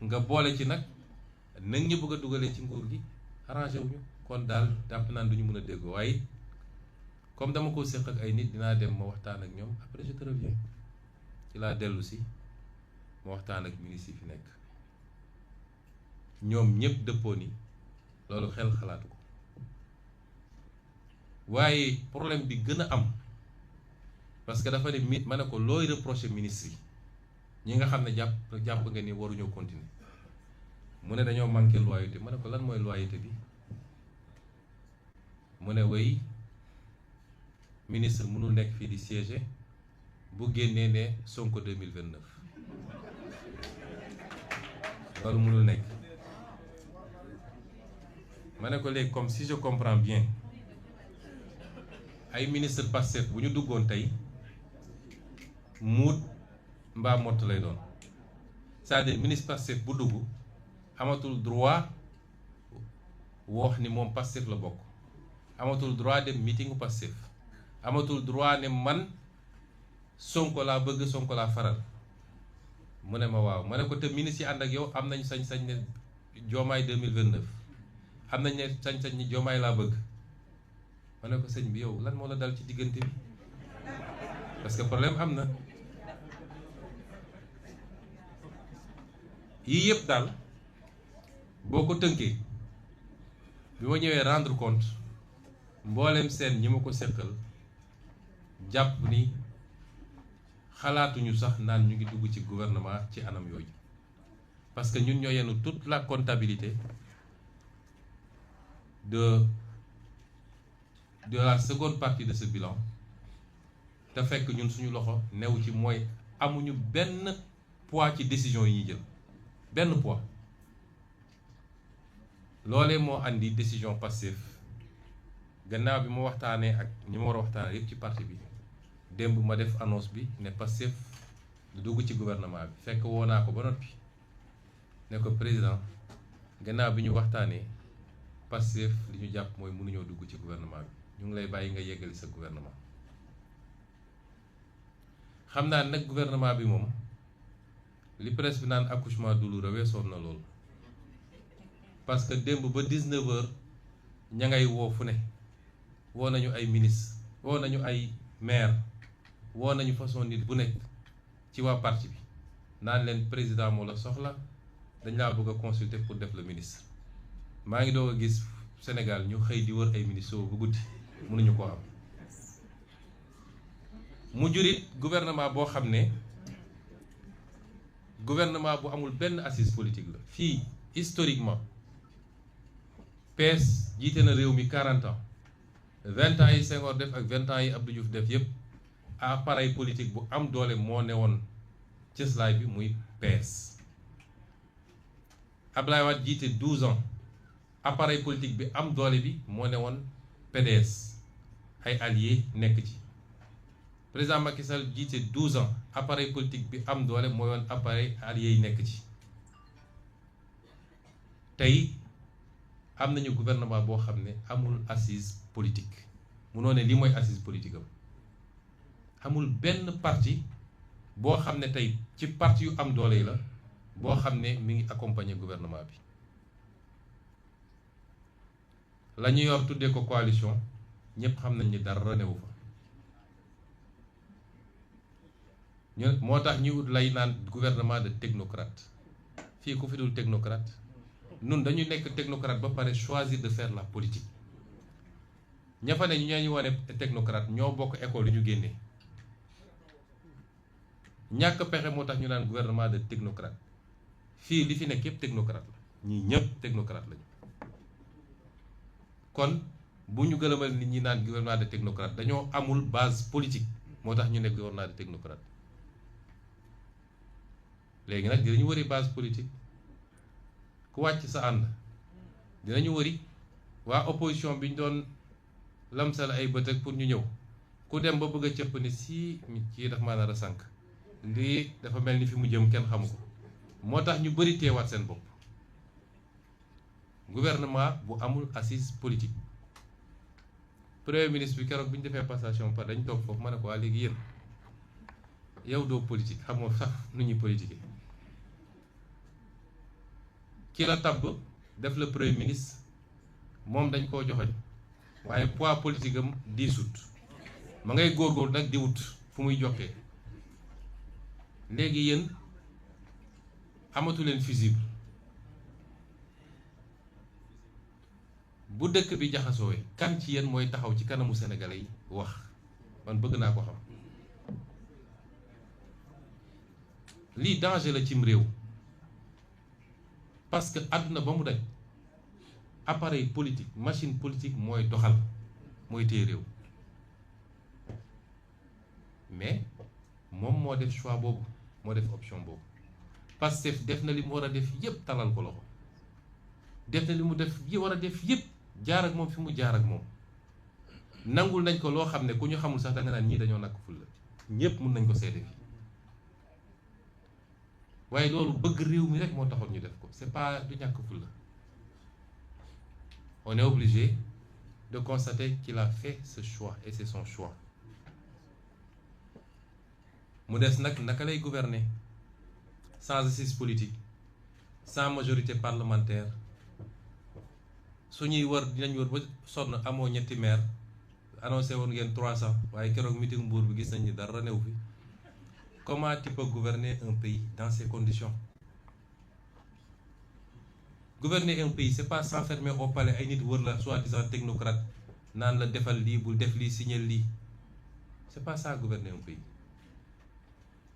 nga boole ci nag ñu bëgg a dugalee ci nguur gi arrangé wuñu kon daal jàpp naan du ñu mën a déggoo waaye comme dama ko séq ak ay nit dinaa dem ma waxtaan ak ñoom après je te reviens ci laa dellu si ma waxtaan ak ministre yi fi nekk ñoom ñëpp dëppoo ni loolu xel xalaatu ko waaye problème bi gën a am parce que dafa ne ma ne ko looy reprocher ministre yi ñi nga xam ne jàpp nga ni waruñoo continuer mu ne dañoo manqué loyauté ma ne ko lan mooy loyauté bi mu ne way ministre mënul nekk fii di siéger bu génnee ne Sonko 2029 loolu mënul nekk ma ne ko léegi comme si je comprends bien ay ministre Pastef bu ñu duggoon tey muut mbaa mott lay doon c'est-à-dire ministre Pastef bu dugg amatul droit wax ni moom Pastef la bokk amatul droit dem meetingu Pastef amatul droit ne man Sonko laa bëgg Sonko laa faral mu ne ma waaw ma ne ko te ministre yi ànd ak yow am nañ sañ-sañ ne Diomaye 2029 am nañ ne sañ-sañ ni Diomaye laa bëgg ma ne ko sëñ bi yow lan moo la dal ci diggante bi parce que problème am na yii yëpp daal boo ko tënkee bi ma ñëwee rendre compte mboolem seen ñi ma ko seqal jàpp ni xalaatuñu sax naan ñu ngi dugg ci gouvernement ci anam yooyu parce que ñun ñoo yenu toute la comptabilité de la seconde partie de ce bilan te fekk ñun suñu loxo new ci mooy amuñu benn poids ci décision yi ñuy jël benn poids loolee moo andi décision Pastef gannaaw bi ma waxtaanee ak ñi ma war a waxtaanee yëpp ci parti bi démb ma def annonce bi ne Pastef du dugg ci gouvernement bi fekk woo naa ko ba noppi ne ko président gannaaw bi ñu waxtaanee Pastef li ñu jàpp mooy mënuñoo dugg ci gouvernement bi ñu ngi lay bàyyi nga yeggali sa gouvernement xam naa nag gouvernement bi moom li presse bi naan accouchement douloureux weesoon na loolu parce que démb ba 19h ña ngay woo fu ne woo nañu ay ministre woo nañu ay maire woo nañu façon nit bu nekk ci waa parti bi naan leen président moo la soxla dañ laa bëgg a consulter pour def le ministre maa ngi doog a gis Sénégal ñu xëy di wër ay ministre bu guddi mënuñu koo am mu jurit gouvernement boo xam ne gouvernement bu amul benn assise politique la fii historiquement PS jiite na réew mi 40 ans 20 ans yi Senghor def ak 20 ans yi Abdou Diouf def yépp appareil politique bu am doole moo newoon cëslaay bi muy PS Abdoulaye Wade jiite 12 ans appareil politique bi am doole bi moo newoon PDS ay alliés nekk ci président Macky Sall jiite 12 ans appareil politique bi am doole mooy woon appareil alliés yi nekk ci tey am nañu gouvernement boo xam ne amul assise politique munoo ne li mooy assise politique am amul benn parti boo xam ne tey ci parti yu am doole yi la boo xam ne mi ngi accompagner gouvernement bi la ñu yor tuddee ko coalition ñëpp xam nañ ni dara newu fa ñu moo tax ñu lay naan gouvernement de technocrate fii ku fi dul technocrate nun dañu nekk technocrate ba pare choisir de faire la politique ña fa ne ñu wane technocrate ñoo bokk école yu ñu génnee ñàkk pexe moo tax ñu naan gouvernement de technocrate fii li fi nekk yëpp technocrate la ñii ñëpp technocrate lañu kon bu ñu gëlëmal nit ñi naan gouvernement de technocrate dañoo amul base politique moo tax ñu nekk gouvernement de technocrate léegi nag dinañu wëri base politique ku wàcc sa ànd dinañu wëri waa opposition bi ñu doon lamsal ay bët ak pour ñu ñëw ku dem ba bëgg a cëpp ni si kii dafa maa nar a sànq lii dafa mel ni fi mu jëm kenn xamu ko moo tax ñu bëri teewaat seen bopp gouvernement bu amul assise politique premier ministre bi keroog bi ñu defee passation par dañ toog foofu ma ne ko waa léegi yéen yow doo politique xamoo sax nu ñuy politique ki la tabb def le premier ministre moom dañ koo joxoñ waaye poids politique am diisut ma ngay góorgóorlu nag di wut fu muy jokkee léegi yéen amatu leen fusible bu dëkk bi jaxasoowee kan ci yéen mooy taxaw ci kanamu sénégalais yi wax man bëgg naa ko xam lii danger la cim réew parce que àdduna ba mu daj appareil politique machine politique mooy doxal mooy téye réew mais moom moo def choix boobu moo def option boobu Pastef def na li mu war a def yépp talal ko loxo def na li mu def yi war a def yépp jaar ak moom fi mu jaar ak moom nangul nañ ko loo xam ne ku ñu xamul sax da nga naan ñii dañoo nakk ful la ñépp mun nañ ko seede fii waaye loolu bëgg réew mi rek moo taxoon ñu def ko c'est pas du ñàkk ful la on est obligé de constater qu'il a fait ce choix et c'est son choix mu des nag naka lay gouverner sans assise politique sans majorité parlementaire su ñuy wër dinañ wër ba sonn amoo ñetti maire annoncé woon ngeen 300 waaye keroog meeting Mbour bi gis nañ ni dara new fi comment tu peux gouverner un pays dans ces conditions? Gouverner un pays c'est pas s'enfermer au palais ay nit wër la soi-disant technocrate naan la defal lii bul def lii signal lii c'est pas ça gouverner un pays.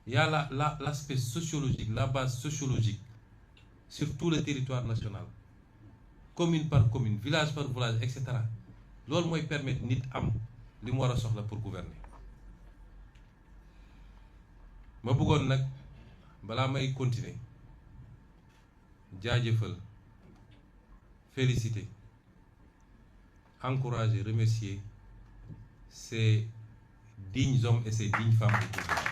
Il y a l'aspect sociologique, la base sociologique sur tout le territoire national, commune par commune, village par village, etc. loolu mooy permettre nit am li mu war a soxla pour gouverner. ma bëggoon nag balaa may continuer jaajëfal féliciter encourager remercier ces dignes hommes et ces dignes femmes de gouvernement.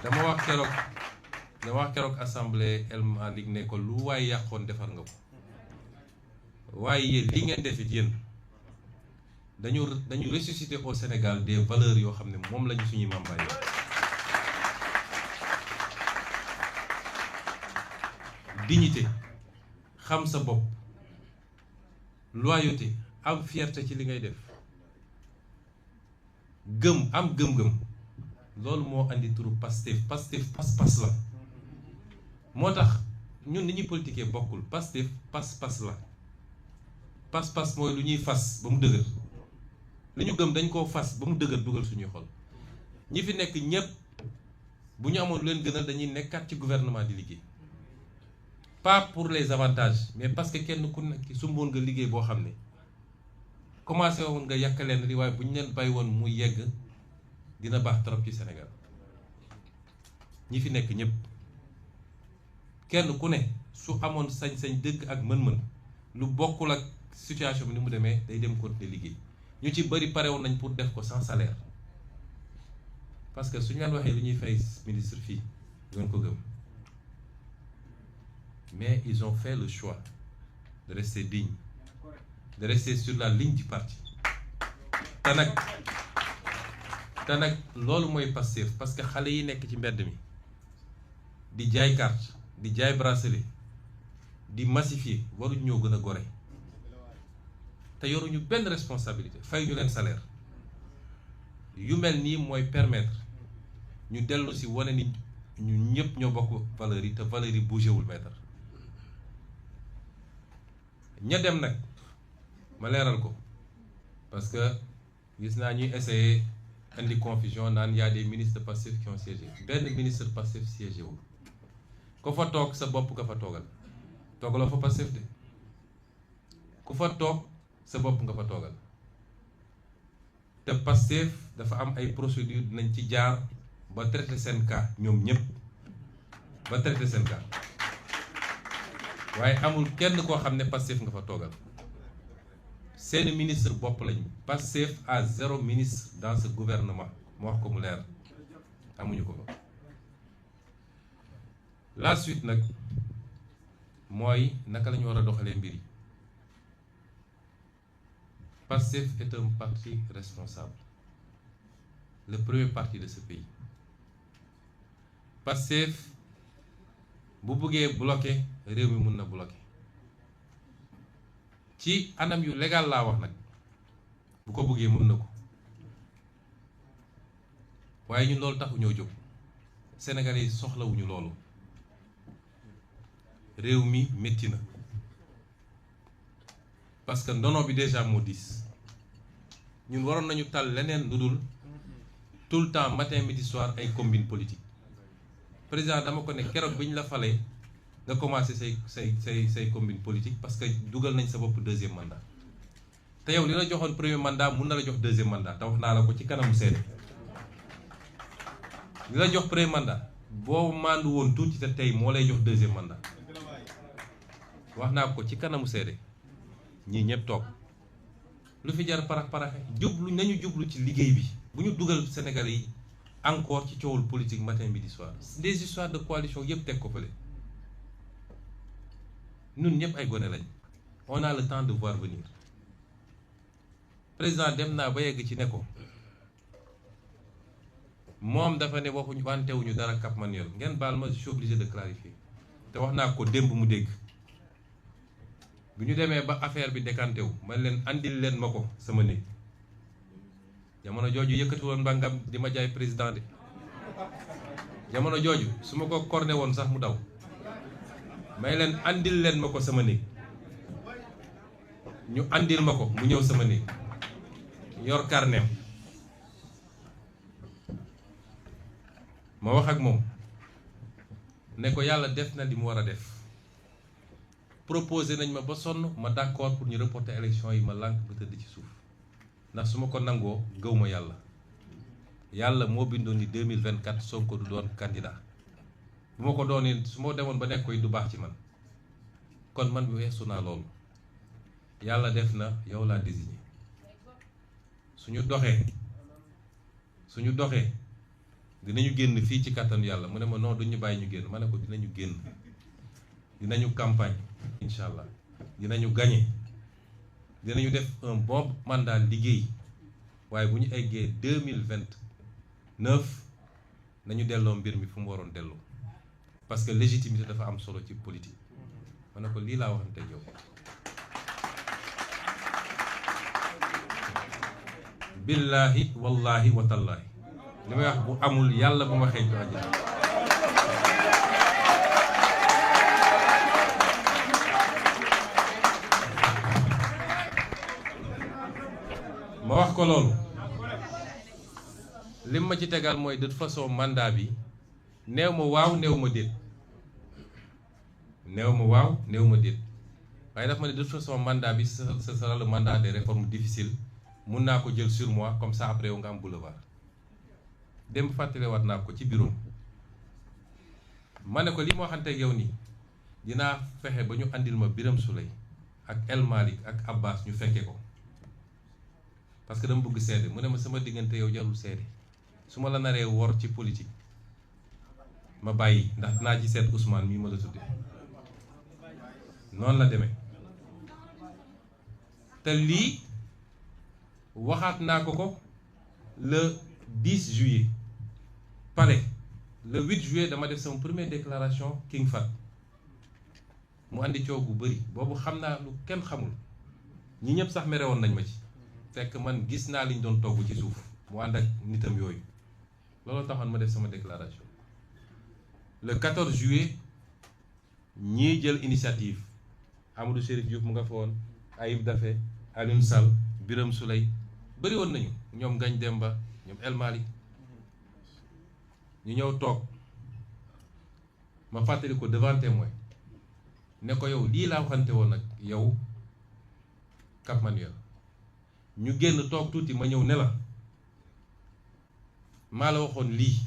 dama wax keroog assemblée El Malick ne ko lu waaye yàqoon defar nga ko waaye yéen li ngeen def it yéen dañu ressusciter au Sénégal des valeurs yoo xam ne moom lañu suñuy mambaay dignité xam sa bopp loyauté am fierté ci li ngay def am gëm-gëm loolu moo andi turu Pastef pas-pas la moo tax ñun ni ñuy politiquer bokkul Pastef pas-pas la pas-pas mooy lu ñuy fas ba mu dëgër li ñu gëm dañ koo fas ba mu dëgër dugal suñuy xol ñi fi nekk ñépp bu ñu amoon lu leen gënal dañuy nekkaat ci gouvernement di liggéey pas pour les avantages mais parce que kenn ku nekk sumboon nga liggéey boo xam ne commencé woon nga yàq leen li waaye bu ñu leen bàyyi woon mu yegg dina baax trop ci Sénégal ñi fi nekk ñëpp kenn ku ne su amoon sañ-sañ dëgg ak mën-mën lu bokkul ak situation bi ni mu demee day dem continuer liggéey ñu ci bëri pare woon nañ pour def ko sans salaire parce que suñu leen waxee li ñuy fay ministre fii doon ko gëm mais ils ont fait le choix de rester dignes de rester sur la ligne du parti te nag loolu mooy Pastef parce que xale yi nekk ci mbedd mi di jaay carte di jaay bracelet di massifier waruñu ñoo gën a gore te yoruñu benn responsabilité fay ñu leen salaire yu mel nii mooy permettre ñu dellu si wane ni ñu ñëpp ñoo bokk valeurs yi te valeurs yi bougé wul maître ña dem nag ma leeral ko parce que gis naa ñuy essayer indi confusion naan y a des ministres de Pastef qui ont siégé benn ministre Pastef siégé wul ku fa toog sa bopp nga fa toogal toogaloo fa Pastef de ku fa toog sa bopp nga fa toogal te Pastef dafa am ay procédure dinañ ci jaar ba traité seen cas ñoom ñëpp ba traité seen cas waaye amul kenn koo xam ne Pastef nga fa toogal seeni ministre bopp lañu. Pastef a 0 ministre dans ce gouvernement mu wax ko mu leer amuñu ko fa. La suite nag mooy naka la ñu war a doxalee mbir yi. Pastef est un parti responsable, le premier parti de ce pays. Pastef bu bëggee bloquer réew mi mun na bloquer ci anam yu légal laa wax nag bu ko bëggee mën na ko waaye ñun loolu taxu ñoo jóg Sénégalais yi soxlawuñu loolu réew mi métti na parce que ndono bi déjà moo diis ñun waroon nañu tal leneen lu dul tout le temps matin midi soir ay combine politique président dama ko ne keroog bi ñu la falee nga commencé say combine politique parce que dugal nañ sa bopp deuxième mandat te yow li la joxoon premier mandat mun na la jox deuxième mandat te wax naa la ko ci kanamu seede li la jox premier mandat boo maandu woon tuuti te tey moo lay jox deuxième mandat wax naa ko ci kanamu seede ñii ñëpp toog lu fi jar paraxe jublu nañu jublu ci liggéey bi bu ñu dugal Sénégalais yi encore ci coowul politique matin midi soir des histoires de coalition yëpp teg ko fële ñun ñëpp ay gone lañ on a le temps de voir venir président dem naa ba yegg ci ne ko moom dafa ne waxuñu wantewuñu dara Cap Manuel ngeen baal ma je suis obligé de clarifier te wax naa ko démb mu dégg bi ñu demee ba affaire bi décanté wu man leen andil leen ma ko sama néeg jamono jooju yëkkati woon mbàngam di ma jaay président de jamono jooju su ma ko corné woon sax mu daw may leen andil leen ma ko sama néeg ñu andil ma ko mu ñëw sama néeg yor carnet ma wax ak moom ne ko yàlla def na li mu war a def proposé nañ ma ba sonn ma d'accord pour ñu reporter élection yi ma lànk ba tëdd ci suuf ndax su ma ko nangoo gëw ma yàlla moo bindoon ni 2024 Sonko du doon candidat bu ma ko doonee su ma demoon ba nekk koy du baax ci man kon man bi weesu naa loolu yàlla def na yow laa désigné suñu doxee dinañu génn fii ci kàttanu yàlla mu ne ma non duñu bàyyi ñu génn ma ne ko dinañu génn dinañu campagne incha allah dinañu gagné dinañu def un bon mandat liggéey waaye bu ñu eggee 2029 nañu delloo mbir mi fu mu waroon delloo parce que légitimité dafa am solo ci politique ma ne ko lii laa waxante yow billaahi wallaahi watallaahi li may wax bu amul yàlla bu ma xeeñtu àjjana ma wax ko loolu lim ma ci tegal mooy de toute façon mandat bi néew ma waaw néew ma déet waaye daf ma ne de toute façon mandat bi ce sera le mandat des réformes difficiles mun naa ko jël sur moi comme ça après yow nga am boulevard démb fàttalewaat naa ko ci bureau ma ne ko li ma waxante ak yow nii dinaa fexe ba ñu andil ma Birame Souleye ak El Malick ak Abbas ñu fekke ko parce que dama bëgg seede mu ne ma sama diggante yow jarul seede su ma la naree wor ci politique ma bàyyi ndax dinaa ci seet Ousmane mii ma la tudde noonu la demee te lii waxaat naa ko le 10 juillet palais le 8 juillet dama def sama première déclaration King Fahd mu andi coow bu bëri boobu xam naa lu kenn xamul ñi ñëpp sax mere woon nañ ma ci fekk man gis naa liñ doon togg ci suuf mu ànd ak nitam yooyu loolu taxoon ma def sama déclaration le 14 juillet ñii jël initiative Amadou Chérif Diouf mu nga fa woon Ayib Daffé Alioune Sall Birame Souleye bëri woon nañu ñoom Ngagne Demba ñoom El Malick ñu ñëw toog ma fàttali ko devant témoin ne ko yow lii laa waxante woon nag yow Cap Manuel ñu génn toog tuuti ma ñëw ne la maa la waxoon lii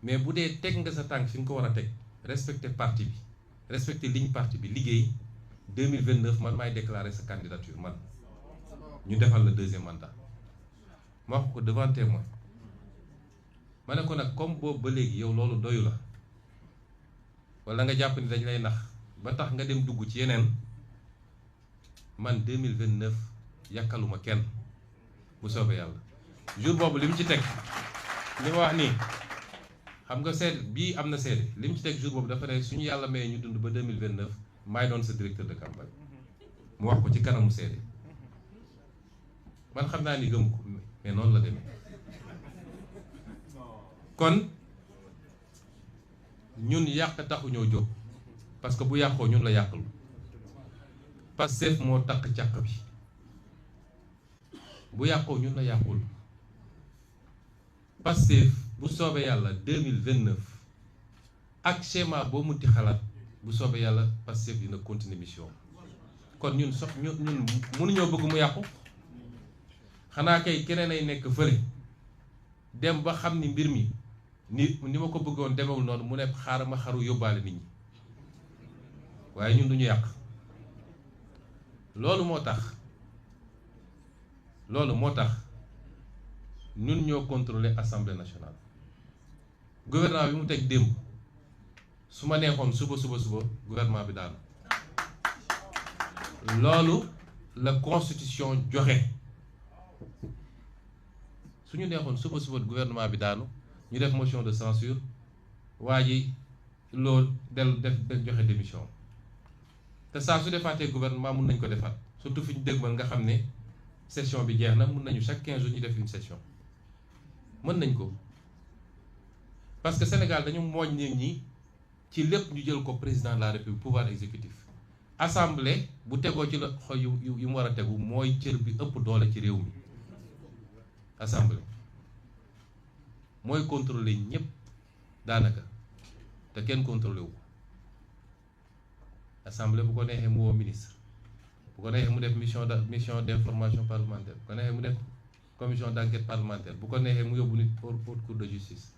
mais bu dee teg nga sa tànk fi nga ko war a teg respecter parti bi respecter ligne parti bi liggéey 2029 man maay déclarer sa candidature man ñu defal le deuxième mandat ma wax ko devant témoin ma ne ko nag comme boobu ba léegi yow loolu doyu la wala nga jàpp ni dañ lay nax ba tax nga dem dugg ci yeneen man 2029 yàkkaluma kenn bu soobee yàlla jour boobu li mu ci teg li ma wax nii xam nga seede bii am na seede li mu ci teg jour boobu dafa ne suñu yàlla mayee ñu dund ba 2029 maay doon sa directeur de campagne mu wax ko ci kanamu seede man xam naa ni gëm ko mais noonu la demee kon ñun yàq taxu ñoo jóg parce que bu yàqoo ñun la yàqul Pastef moo takk càq bi bu yàqoo ñun la yàqul Pastef bu soobee yàlla 2029 ak schéma boo munti xalaat bu soobee yàlla Pastef dina continuer mission kon ñun ñun mënuñoo bëgg mu yàqu xanaa kay keneen ay nekk fële dem ba xam ni mbir mi ni ma ko bëggoon demewul noonu mu ne xaaral ma xaru yóbbaale nit ñi waaye ñun duñu yàq loolu moo tax ñun ñoo contrôler assemblée nationale gouvernement bi mu teg démb su ma neexoon suba gouvernement bi daanu loolu la constitution joxe su ñu neexoon suba gouvernement bi daanu ñu def motion de censure waa ji loolu def joxe démission te saa su defaatee gouvernement mun nañ ko defaat surtout fi ñu dégmal nga xam ne session bi jeex na mun nañu chaque 15 jours ñu def une session mën nañ ko parce que Sénégal dañu mooñ nit ñi ci lépp ñu jël ko président de la République pouvoir exécutif assemblée bu tegoo ci la xol yu mu war a tegu mooy cër bi ëpp doole ci réew mi assemblée mooy contrôler ñëpp daanaka te kenn contrôlé wu assemblée bu ko neexee mu woo ministre bu ko neexee mu def mission d'information parlementaire bu ko neexee mu def commission d'enquête parlementaire bu ko neexee mu yóbbu nit haute cour de justice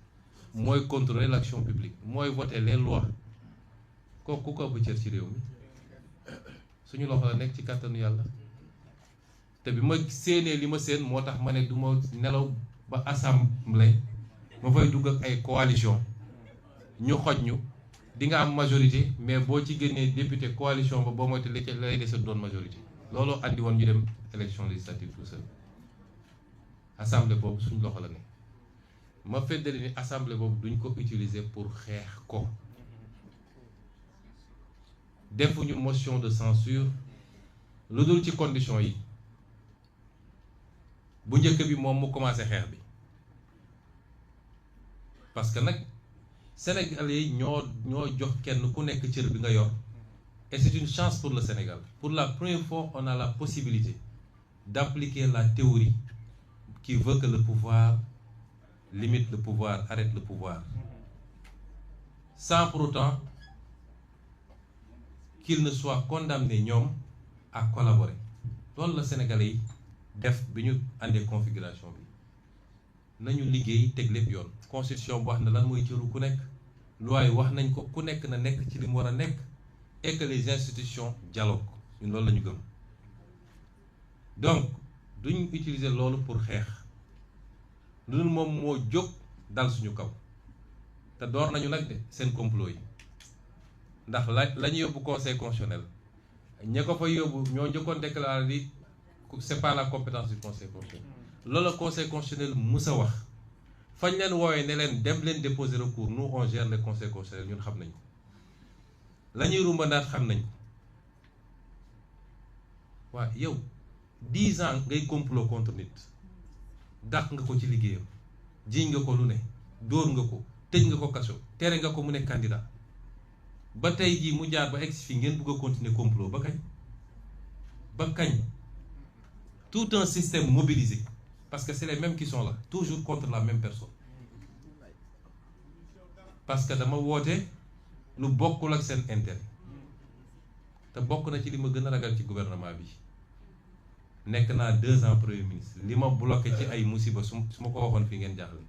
mooy contrôler l'action publique mooy voter les lois kooku ku ko ëpp cër ci réew mi suñu loxo la nekk ci kàttanu yàlla te bi ma séenee li ma séen moo tax ma ne du ma nelaw ba assemblée ma fay dugg ak ay coalition ñu xoj ñu di nga am majorité mais boo ci génnee député coalition ba boo moytu li lay dese doon majorité looloo andi woon ñu dem élection législative tout seul assemblée boobu suñ loxo la ne ma feddali ni assemblée boobu duñ ko utiliser pour xeex ko defuñu motion de censure lu dul ci condition yi bu njëkk bi moom mu commencé xeex bi parce que nag Sénégalais yi ñoo jox kenn ku nekk cër bi nga yor et c'est une chance pour le Sénégal pour la première fois on a la possibilité d'appliquer la théorie qui veut que le pouvoir limite le pouvoir, arrête le pouvoir sans pour autant qu'il ne soit condamné ñoom à collaborer loolu la Sénégalais yi def bi ñu àndee configuration bi nañu liggéey teg lépp yoon constitution bu wax na lan mooy cëru ku nekk loi yi wax nañ ko ku nekk na nekk ci li mu war a nekk et que les institutions dialoguent ñun loolu la ñu gëm donc duñ utiliser loolu pour xeex lu dul moom moo jóg dal suñu kaw te door nañu nag de seen complot yi ndax la ñu yóbbu conseil constitutionnel ña ko fa yóbbu ñoo njëkkoon déclaré di c'est pas la compétence du conseil constitutionnel loolu conseil constitutionnel musa wax fañ leen woowee ne leen dem leen déposer recours nous on gère le conseil constitutionnel ñun xam nañ ko la ñuy rumbandaat xam nañ ko waaw yow 10 ans ngay complot contre nit dàq nga ko ci liggéeyam jiiñ nga ko lu ne dóor nga ko tëj nga ko kaso tere nga ko mu ne candidat ba tey jii mu jaar ba egsi fi ngeen bëgg a continuer complot ba kañ tout un système mobilisé parce que c'est les mêmes qui sont là toujours contre la même personne parce que dama woote lu bokkul ak seen intérêt te bokk na ci li ma gën a ragal ci gouvernement bi nekk naa 2 ans premier ministre li ma bloqué ci ay musiba su ma ko waxoon fi ngeen jaaxle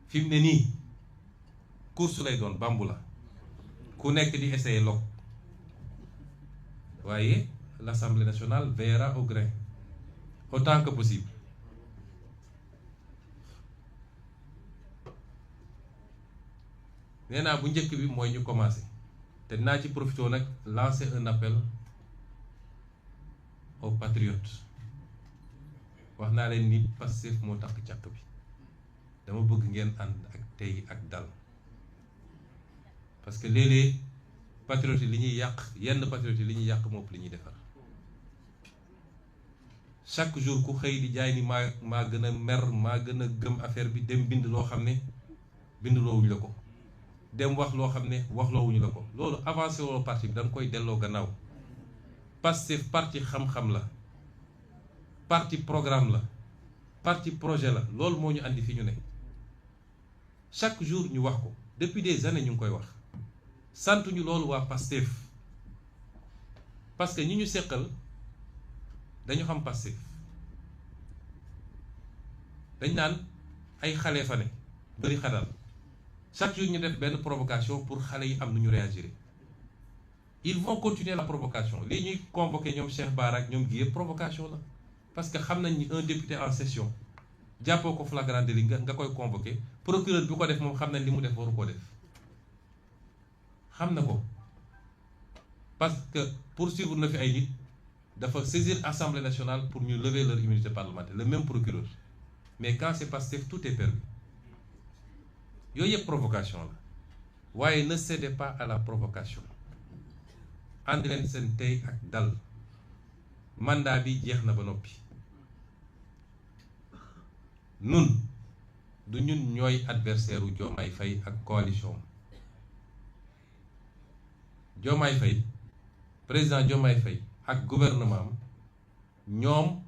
fi mu ne nii course lay doon bambu la ku nekk di essayer lok waaye l'Assemblée nationale veillera au grain autant que possible nee naa bu njëkk bi mooy ñu commencer te dinaa ci profité nag lancer un appel aux patriotes wax naa leen ni Pastef moo takk càkk bi dama bëgg ngeen ànd ak tey ak dal parce que léeg-léeg patriotes yi li ñuy yàq yenn patriotes yi li ñuy yàq moom li ñuy defar chaque jour ku xëy di jaay ni maa gën a mer maa gën a gëm affaire bi dem bind loo xam ne bindloowuñu la ko dem wax loo xam ne waxloowuñu la ko loolu avancé woo parti bi da nga koy delloo gannaaw Pastef parti xam-xam la parti programme la parti projet la loolu moo ñu andi fi ñu ne chaque jour ñu wax ko depuis des années ñu ngi koy wax santuñu loolu waa Pastef parce que ñi ñu seqal dañu xam Pastef dañ naan ay xale fa ne bëri xadal chaque jour ñu def benn provocation pour xale yi am nu ñu réagir ils vont continuer la provocation lii ñuy convoqué ñoom Cheikh Bara ak ñoom gi yëpp provocation la parce que xam nañ ni un député en session jàppoo ko flagrant délit nga koy convoqué procureur bi ko def moom xam nañ li mu def waru koo def xam na ko parce que poursuivre na fi ay nit dafa saisir Assemblée nationale pour ñu lever leur immunité parlementaire le même procureur mais quand c'est Pastef tout est permis yooyu yëpp provocation la waaye ne cédez pas à la provocation ànd leen seen tey ak dal mandat bi jeex na ba noppi nun du ñun ñooy adversaire u Diomaye Faye ak coalition Diomaye Faye président Diomaye Faye ak gouvernement am ñoom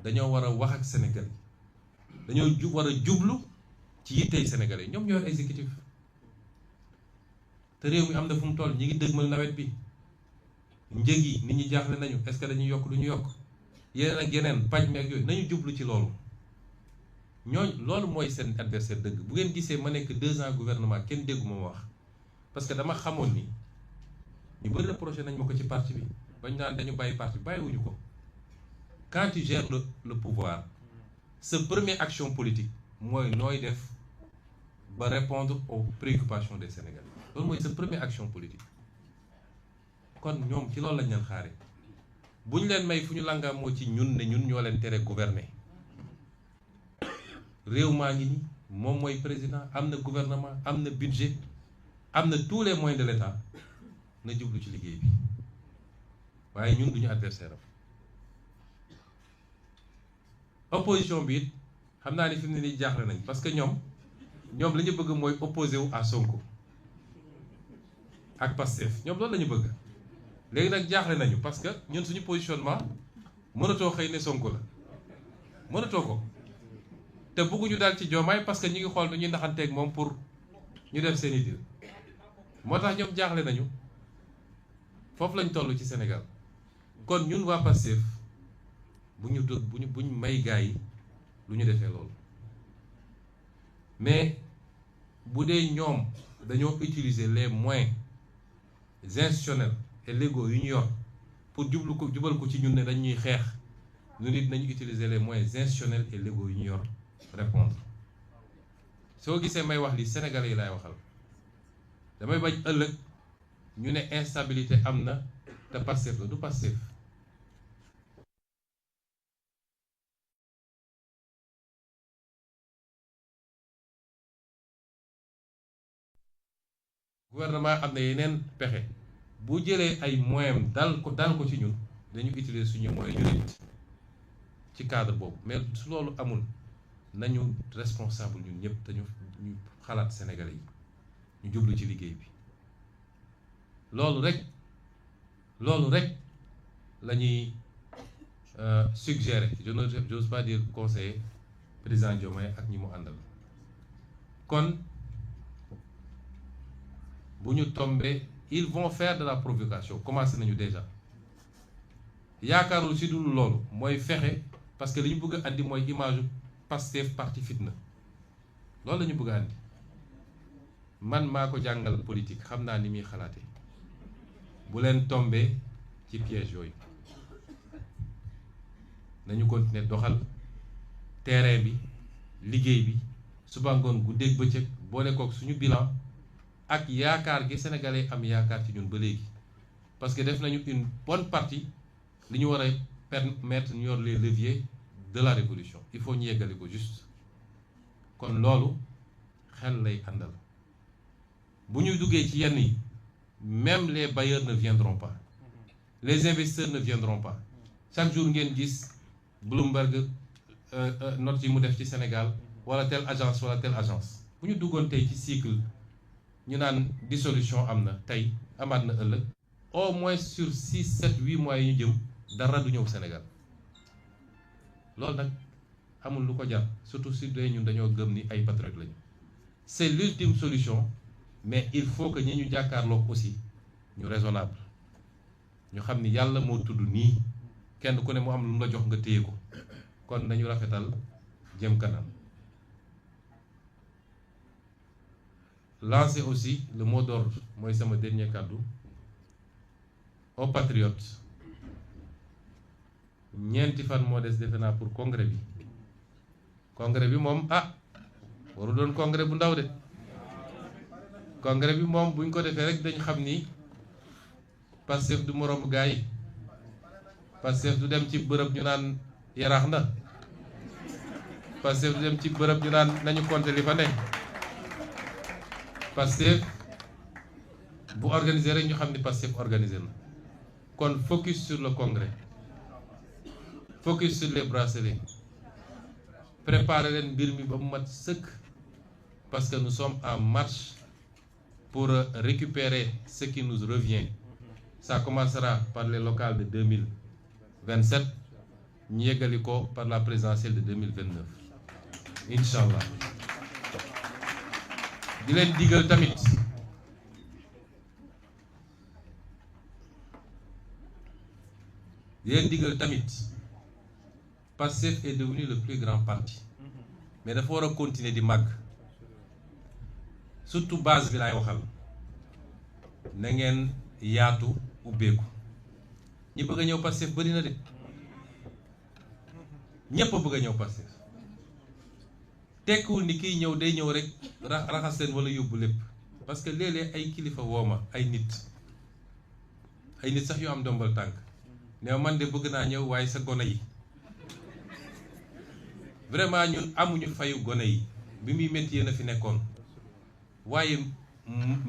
dañoo war a wax ak Sénégal dañoo war a jublu ci yittey Sénégalais ñoom ñooy exécutif te réew mi am na fu mu toll ñi ngi dëgmal nawet bi njëg yi nit ñi jaaxle nañu est-ce que dañuy yokk du ñu yokk yeneen ak yeneen paj mi ak yooyu nañu jublu ci loolu loolu mooy seen adversaire dëgg bu ngeen gisee ma nekk 2 ans gouvernement kenn dégguma ma wax parce que dama xamoon ni ñu bëri reproché nañ ma ko ci parti bi bañ naan dañu bàyyi parti bi bàyyiwuñu ko quand tu gères le pouvoir sa première action politique mooy nooy def ba répondre aux préoccupations des Sénégalais loolu mooy sa première action politique kon ñoom ci loolu lañ leen xaare bu ñu leen may fu ñu langaa moo ci ñun ne ñun ñoo leen tere gouverner réew maa ngi ni moom mooy président am na gouvernement am na budget am na tous les moyens de l'État na jublu ci liggéey bi waaye ñun duñu adversaire am opposition bi it xam naa ni fi mu ne nii jaaxle nañ parce que ñoom li ñu bëgg mooy opposé wu à Sonko ak Pastef ñoom loolu la ñu bëgg léegi nag jaaxle nañu parce que ñun suñu positionnement mënatoo xëy ne Sonko la mënatoo ko te bëgguñu daal ci Diomaye parce que ñu ngi xool nu ñuy naxanteeg moom pour ñu def seen i dil moo tax ñoom jaaxle nañu foofu lañ toll ci Sénégal kon ñun waa Pastef buñ may gaa yi lu ñu defee loolu mais bu dee ñoom dañoo utiliser les moyens institutionnels et légaux yu ñu yor pour jubal ko ci ñun ne dañuy xeex ñu nit nañu utiliser les moyens institutionnels et légaux yu ñu yor répondre soo gisee may wax li Sénégalais yi laay waxal damay bañ ëllëg ñu ne instabilité am na te Pastef la du Pastef gouvernement am na yeneen pexe bu jëlee ay moyens dal ko ci ñun dañu utiliser suñu moyens ñu nit ci cadre boobu. mais su loolu amul nañu responsable ñun ñëpp te ñu xalaat Sénégalais yi ñu jublu ci liggéey bi. loolu rek la ñuy suggérer j'ose pas dire conseiller président Diomaye ak ñi mu àndal. kon bu ñu tombé ils vont faire de la provocation commencé nañu déjà yaakaarul si dul loolu mooy fexe parce que li ñu bëgg a andi mooy image Pastef parti fitna loolu la ñu bëgg a andi. man maa ko jàngal politique xam naa ni muy xalaatee. bu leen tombé ci piège yooyu nañu continuer doxal terrain bi liggéey bi suba ngoon guddeeg bëccëg boole kook suñu bilan ak yaakaar gi sénégalais am yaakaar ci ñun ba léegi parce que def nañu une bonne partie li ñu war a permettre ñu yor les leviers de la révolution il faut ñu yeggale ko juste. kon loolu xel lay àndal bu ñuy duggee ci yenn yi. Même les bailleurs ne viendront pas. Les investisseurs ne viendront pas. Chaque jour ngeen gis Bloomberg note yi mu def ci Sénégal wala telle agence wala telle agence. bu ñu duggoon tey ci cycle ñu naan dissolution am na tey amaat na ëllëg. au moins sur 6 7 8 mois yi ñu jëm dara du ñëw Sénégal loolu nag amul lu ko jar surtout si dee ñun dañoo gëm ni ay patriotes lañu. c'est l'ultime solution. mais il faut que ñi ñu jàkkaarloo aussi ñu raisonnable ñu xam ni yàlla moo tudd nii kenn ku ne mu am lu mu la jox nga téye ko kon nañu rafetal jëm kanam. lancer aussi le mot d'ordre mooy sama dernier kàddu aux patriotes ñeenti fan moo des defe naa pour congrès bi moom waru doon congrès bu ndaw de. congrès bi moom buñ ko defee rek dañ xam ni Pastef du moroom gaa yi Pastef du dem ci bërëb ñu naan yaraax na Pastef du dem ci bërëb ñu naan nañu compter li fa ne Pastef bu organiser rek ñu xam ni Pastef organiser na. kon focus sur le congrès focus sur les bracelets préparer leen mbir mi ba mu mat sëkk parce que nous sommes en marche pour récupérer ce qui nous revient. Ça commencera par les locales de 2027 ñu yeggali ko par la présidentielle de 2029 Inch'Allah. di leen digal tamit Pastef est devenu le plus grand parti mais dafa war a continuer di màgg. surtout base bi laay waxal na ngeen yaatu ubbeeku ñi bëgg a ñëw Pastef bari na de ñépp a bëgg a ñëw Pastef tekkiwul ni kiy ñëw day ñëw rek raxas leen wala yóbbu lépp parce que léeg-léeg ay kilifa wooma ay nit sax yu am ndombal tànk ne man de bëgg naa ñëw waaye sa gone yi vraiment ñun amuñu fayu gone yi bi muy métti yéen a fi nekkoon waaye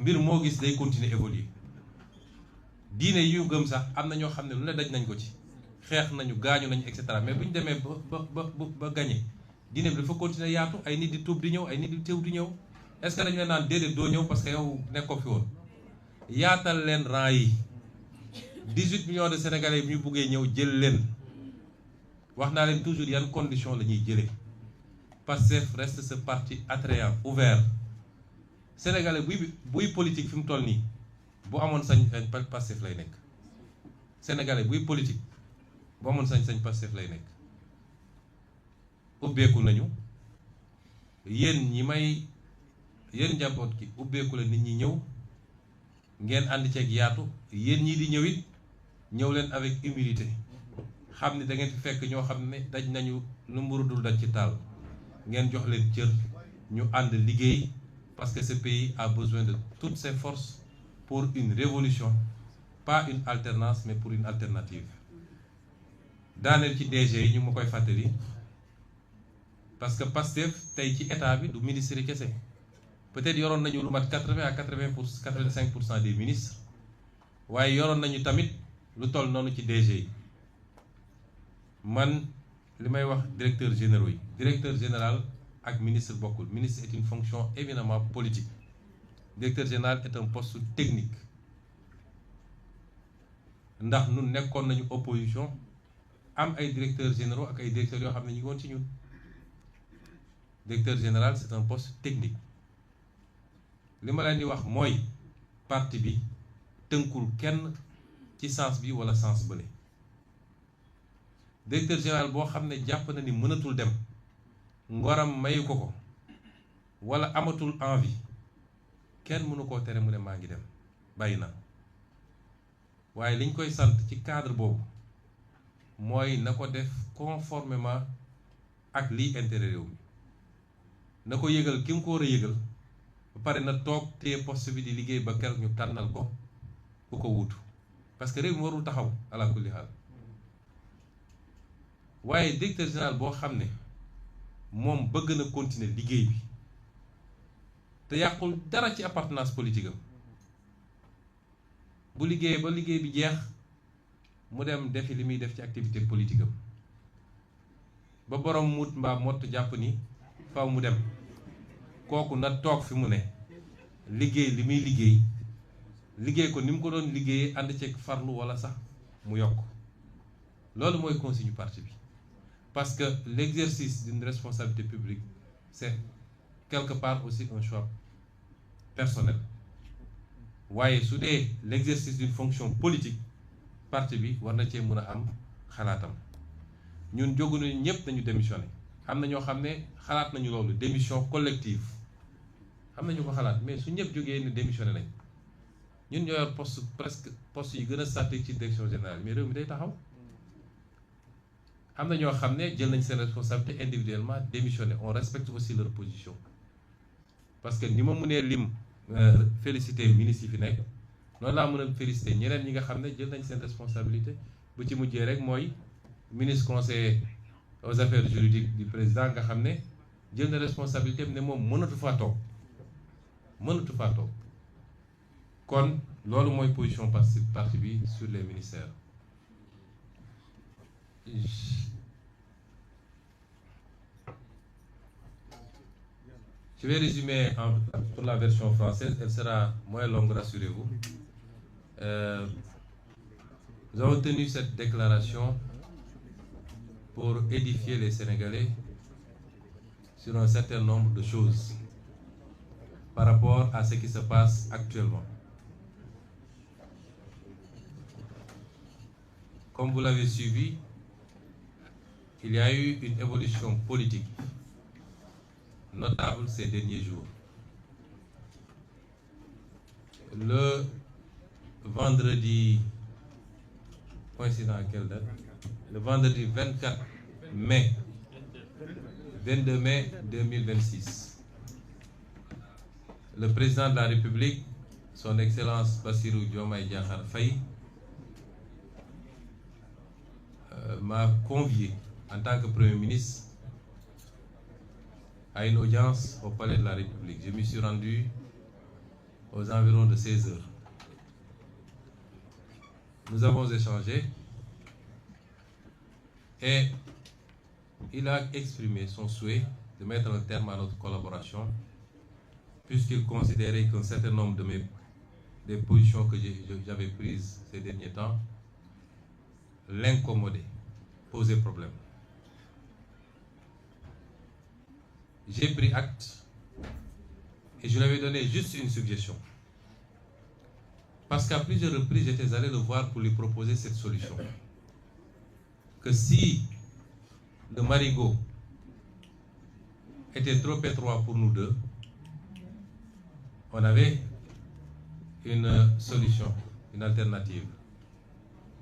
mbir moo gis day continuer évoluer diine yi ñu gëm sax am na ñoo xam ne lu ne daj nañ ko ci xeex nañu gaañu nañu et cetera mais bu ñu demee ba gagné diine bi dafa continuer yaatu ay nit di tuub di ñëw ay nit di teew di ñëw est-ce que dañu leen naan déedéet doo ñëw parce que yow nekkoo fi woon yaatal leen rang yi 18 millions de sénégalais bi ñu buggee ñëw jël leen wax naa leen toujours yan condition la ñuy jëlee Pastef reste ce parti attrayant ouvert sénégalais buy politique fi mu toll nii bu amoon sañ Pastef lay nekk sénégalais buy politique bu amoon sañ Pastef lay nekk ubbeeku nañu yéen njaboot gi ubbeeku la nit ñi ñëw ngeen ànd ceeg yaatu yéen ñii di ñëw it ñëw leen avec humilité xam ni da ngeen fi fekk ñoo xam ne daj nañu lu mburu dul daj ci taal ngeen jox leen cër ñu ànd liggéey parce que ce pays a besoin de toutes ses forces pour une révolution pas une alternance mais pour une alternative daaneel ci DG yi ñu ma koy fàttali parce que Pastef tey ci état bi du ministre yi kese peut-être yoroon nañu lu mat 85% des ministres waaye yoroon nañu tamit lu toll noonu ci DG yi man li may wax directeur généraux yi directeur général ak ministre bokkul. Ministre est une fonction éminemment politique. Directeur général est un poste technique ndax ñun nekkoon nañu opposition am ay directeurs généraux ak ay directeurs yoo xam ne ñu ngi woon ci ñun. Directeur général c'est un poste technique. li ma leen di wax mooy parti bi tënkul kenn ci sens bi wala sens bële. Directeur général boo xam ne jàpp na ni mënatul dem ngoram mayu ko wala amatul envie kenn mënu koo tere mu ne maa ngi dem bàyyi na. waaye liñ koy sant ci cadre boobu mooy na ko def conformément ak lii intérêt réew mi na ko yëgal ki mu ko war a yëgal ba pare na toog téye poste bi di liggéey ba keroog ñu tànnal ko ku ko wuutu parce que réew mi warul taxaw ala kulli haal. waaye directeur général boo xam ne moom bëgg na continuer liggéey bi te yàqul dara ci appartenance politique am bu liggéeyee ba liggéey bi jeex mu dem defi li muy def ci activité politique am ba borom mut mbaa mott jàpp ni faw mu dem kooku na toog fi mu ne liggéey li muy liggéey ko ni mu ko doon liggéeyee ànd ceeg farlu wala sax mu yokk. loolu mooy consigne parti bi parce que l'exercice d'une responsabilité publique c'est quelque part aussi un choix personnel. waaye su dee l'exercice d'une fonction politique parti bi war na cee mën a am xalaatam. ñun jógu nañu ñëpp nañu démissionné am na ñoo xam ne xalaat nañu loolu démission collective am na ñu ko xalaat mais su ñëpp jógee ne démissionné nañ ñun ñoo yor presque poste yi gën a stratégique ci direction générale mais réew mi day taxaw. am na ñoo xam ne jël nañ seen responsabilité individuellement démissionné on respecte aussi leur position parce que ni ma mënee lim féliciter ministre yi fi nekk noonu laa mën a féliciter ñeneen ñi nga xam ne jël nañ seen responsabilité bu ci mujjee rek mooy ministre conseiller aux affaires juridiques du président nga xam ne jël na responsabilité ne moom mënatu faa toog kon loolu mooy position parti bi sur les ministères. Je vais résumer pour la version française, elle sera moins longue, rassurez-vous. Nous avons tenu cette déclaration pour édifier les Sénégalais sur un certain nombre de choses par rapport à ce qui se passe actuellement. Comme vous l'avez suivi, il y a eu une évolution politique notable ces derniers jours. Le vendredi, coïncidant à quelle date? Le vendredi 22 mai 2026, le président de la République, son Excellence Bassirou Diomaye Diakhar Faye, m'a convié en tant que Premier ministre à une audience au Palais de la République. Je m'y suis rendu aux environs de 16 heures. Nous avons échangé et il a exprimé son souhait de mettre un terme à notre collaboration puisqu'il considérait qu'un certain nombre des positions que j'avais prises ces derniers temps l'incommodaient, posaient problème. J'ai pris acte et je lui avais donné juste une suggestion. Parce qu'à plusieurs reprises, j'étais allé le voir pour lui proposer cette solution. Que si le marigot était trop étroit pour nous deux, on avait une solution, une alternative.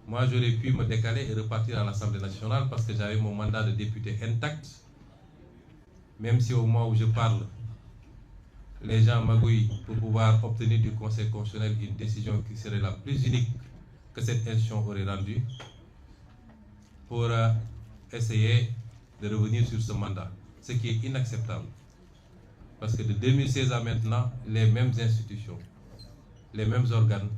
Moi, j'aurais pu me décaler et repartir à l'Assemblée nationale parce que j'avais mon mandat de député intact. Même si au moment où je parle, les gens magouillent pour pouvoir obtenir du Conseil constitutionnel une décision qui serait la plus unique que cette institution aurait rendue pour essayer de revenir sur ce mandat, ce qui est inacceptable. Parce que de 2016 à maintenant, les mêmes institutions, les mêmes organes,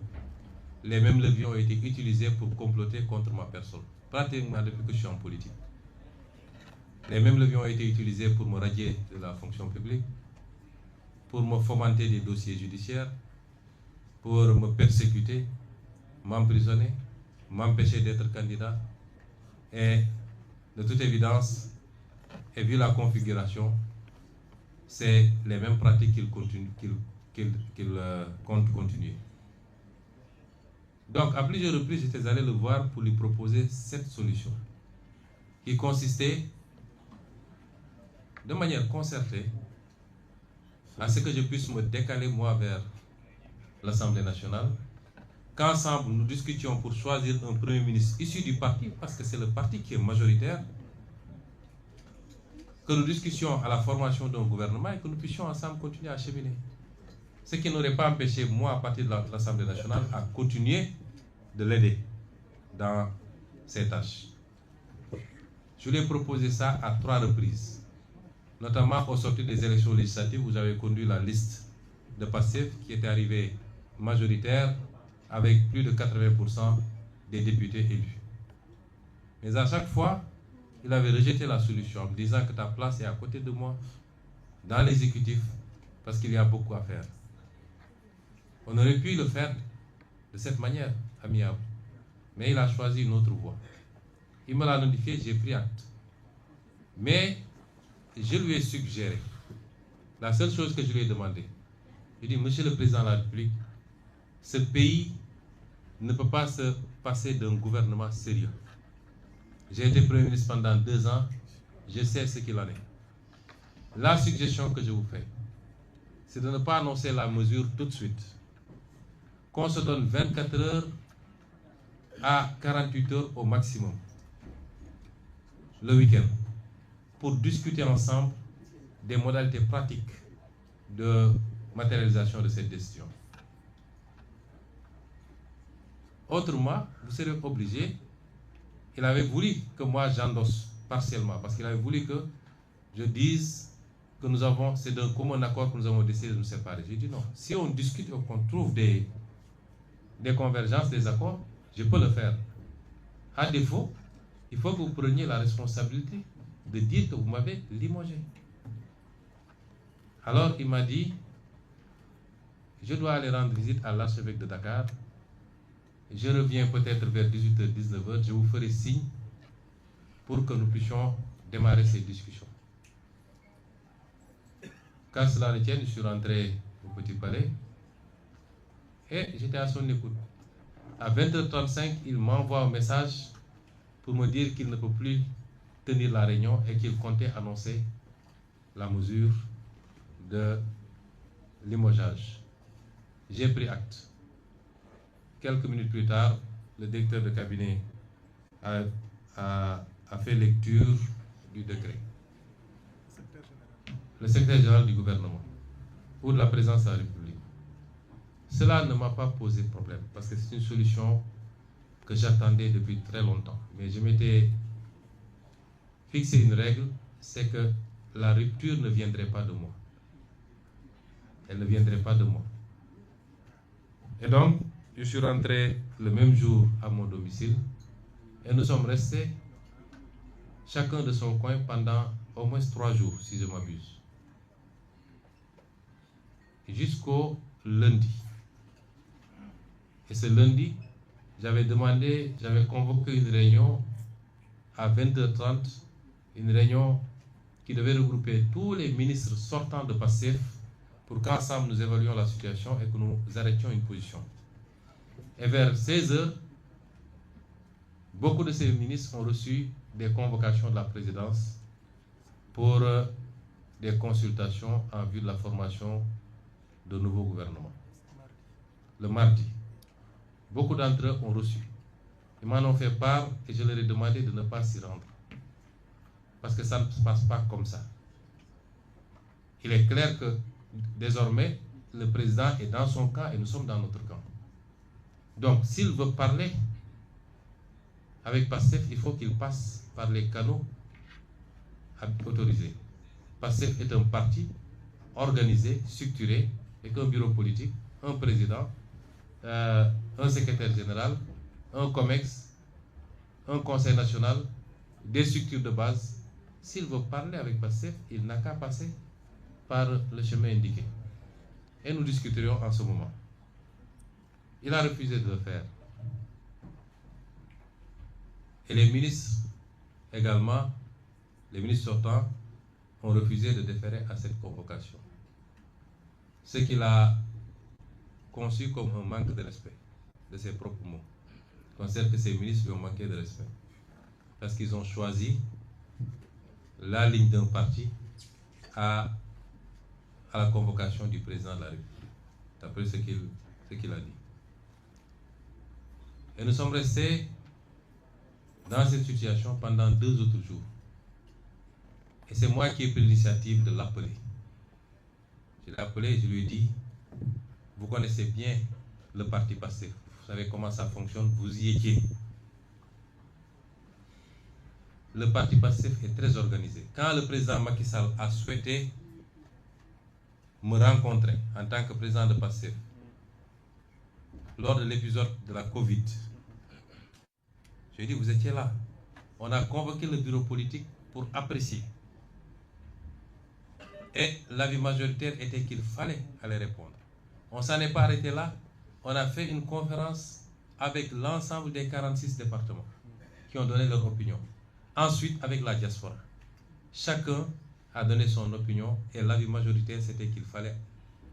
les mêmes leviers ont été utilisés pour comploter contre ma personne, pratiquement depuis que je suis en politique. Les mêmes leviers ont été utilisés pour me radier de la fonction publique, pour me fomenter des dossiers judiciaires, pour me persécuter, m'emprisonner, m'empêcher d'être candidat. Et de toute évidence, et vu la configuration, c'est les mêmes pratiques qu'ils comptent continuer. Donc, à plusieurs reprises, j'étais allé le voir pour lui proposer cette solution, qui consistait, de manière concertée, à ce que je puisse me décaler, moi, vers l'Assemblée nationale, qu'ensemble, nous discutions pour choisir un Premier ministre issu du parti, parce que c'est le parti qui est majoritaire, que nous discutions à la formation d'un gouvernement et que nous puissions ensemble continuer à cheminer. Ce qui n'aurait pas empêché, moi, à partir de l'Assemblée nationale, à continuer de l'aider dans ses tâches. Je lui ai proposé ça à 3 reprises, notamment au sortir des élections législatives où j'avais conduit la liste de Pastef qui était arrivée majoritaire avec plus de 80% des députés élus. Mais à chaque fois, il avait rejeté la solution en me disant que ta place est à côté de moi, dans l'exécutif, parce qu'il y a beaucoup à faire. On aurait pu le faire de cette manière, amiable. Mais il a choisi une autre voie. Il me l'a notifié, j'ai pris acte. Mais je lui ai suggéré, la seule chose que je lui ai demandé, je lui ai dit, Monsieur le Président de la République, ce pays ne peut pas se passer d'un gouvernement sérieux. J'ai été Premier ministre pendant 2 ans, je sais ce qu'il en est. La suggestion que je vous fais, c'est de ne pas annoncer la mesure tout de suite. Qu'on se donne 24 heures à 48 heures au maximum, le week-end, pour discuter ensemble des modalités pratiques de matérialisation de cette décision. Autrement, vous serez obligé. Il avait voulu que moi j'endosse partiellement, parce qu'il avait voulu que je dise que nous avons, c'est d'un commun accord que nous avons décidé de nous séparer. J'ai dit non, si on discute et qu'on trouve des convergences, des accords, je peux le faire. À défaut, il faut que vous preniez la responsabilité de dire que vous m'avez limogé. Alors il m'a dit, je dois aller rendre visite à l'archevêque de Dakar. Je reviens peut-être vers 18h, 19h, je vous ferai signe pour que nous puissions démarrer ces discussions. Quand cela ne tienne, je suis rentré au Petit Palais et j'étais à son écoute. À 20h35, il m'envoie un message pour me dire qu'il ne peut plus tenir la réunion et qu'il comptait annoncer la mesure de limogeage. J'ai pris acte. Quelques minutes plus tard, le directeur de cabinet a fait lecture du décret. Le secrétaire général du gouvernement ou de la présidence de la République. Cela ne m'a pas posé problème parce que c'est une solution que j'attendais depuis très longtemps. Mais je m'étais fixé une règle, c'est que la rupture ne viendrait pas de moi. Elle ne viendrait pas de moi. Et donc, je suis rentré le même jour à mon domicile et nous sommes restés chacun de son coin pendant au moins 3 jours, si je m'abuse. Jusqu'au lundi. Et ce lundi, j'avais convoqué une réunion à 20h30, une réunion qui devait regrouper tous les ministres sortants de Pastef pour qu'ensemble nous évaluions la situation et que nous arrêtions une position. Et vers 16h, beaucoup de ces ministres ont reçu des convocations de la présidence pour des consultations en vue de la formation de nouveaux gouvernements. Le mardi, beaucoup d'entre eux ont reçu. Ils m'en ont fait part et je leur ai demandé de ne pas s'y rendre. Parce que ça ne se passe pas comme ça. Il est clair que désormais, le président est dans son camp et nous sommes dans notre camp. Donc, s'il veut parler avec Pastef, il faut qu'il passe par les canaux autorisés. Pastef est un parti organisé, structuré, avec un bureau politique, un président, un secrétaire général, un COMEX, un conseil national, des structures de base. S'il veut parler avec PASTEF, il n'a qu'à passer par le chemin indiqué. Et nous discuterons en ce moment. Il a refusé de le faire. Et les ministres également, les ministres sortants, ont refusé de déférer à cette convocation. Ce qu'il a conçu comme un manque de respect de ses propres mots. Il considère que ces ministres lui ont manqué de respect. Parce qu'ils ont choisi la ligne d'un parti à la convocation du président de la République, d'après ce qu'il a dit. Et nous sommes restés dans cette situation pendant 2 autres jours. Et c'est moi qui ai pris l'initiative de l'appeler. Je l'ai appelé et je lui ai dit, vous connaissez bien le parti PASTEF, vous savez comment ça fonctionne, vous y étiez. Le parti PASTEF est très organisé. Quand le président Macky Sall a souhaité me rencontrer en tant que président de PASTEF, lors de l'épisode de la Covid, je lui ai dit, vous étiez là. On a convoqué le bureau politique pour apprécier. Et l'avis majoritaire était qu'il fallait aller répondre. On ne s'en est pas arrêté là. On a fait une conférence avec l'ensemble des 46 départements qui ont donné leur opinion. Ensuite, avec la diaspora. Chacun a donné son opinion et l'avis majoritaire, c'était qu'il fallait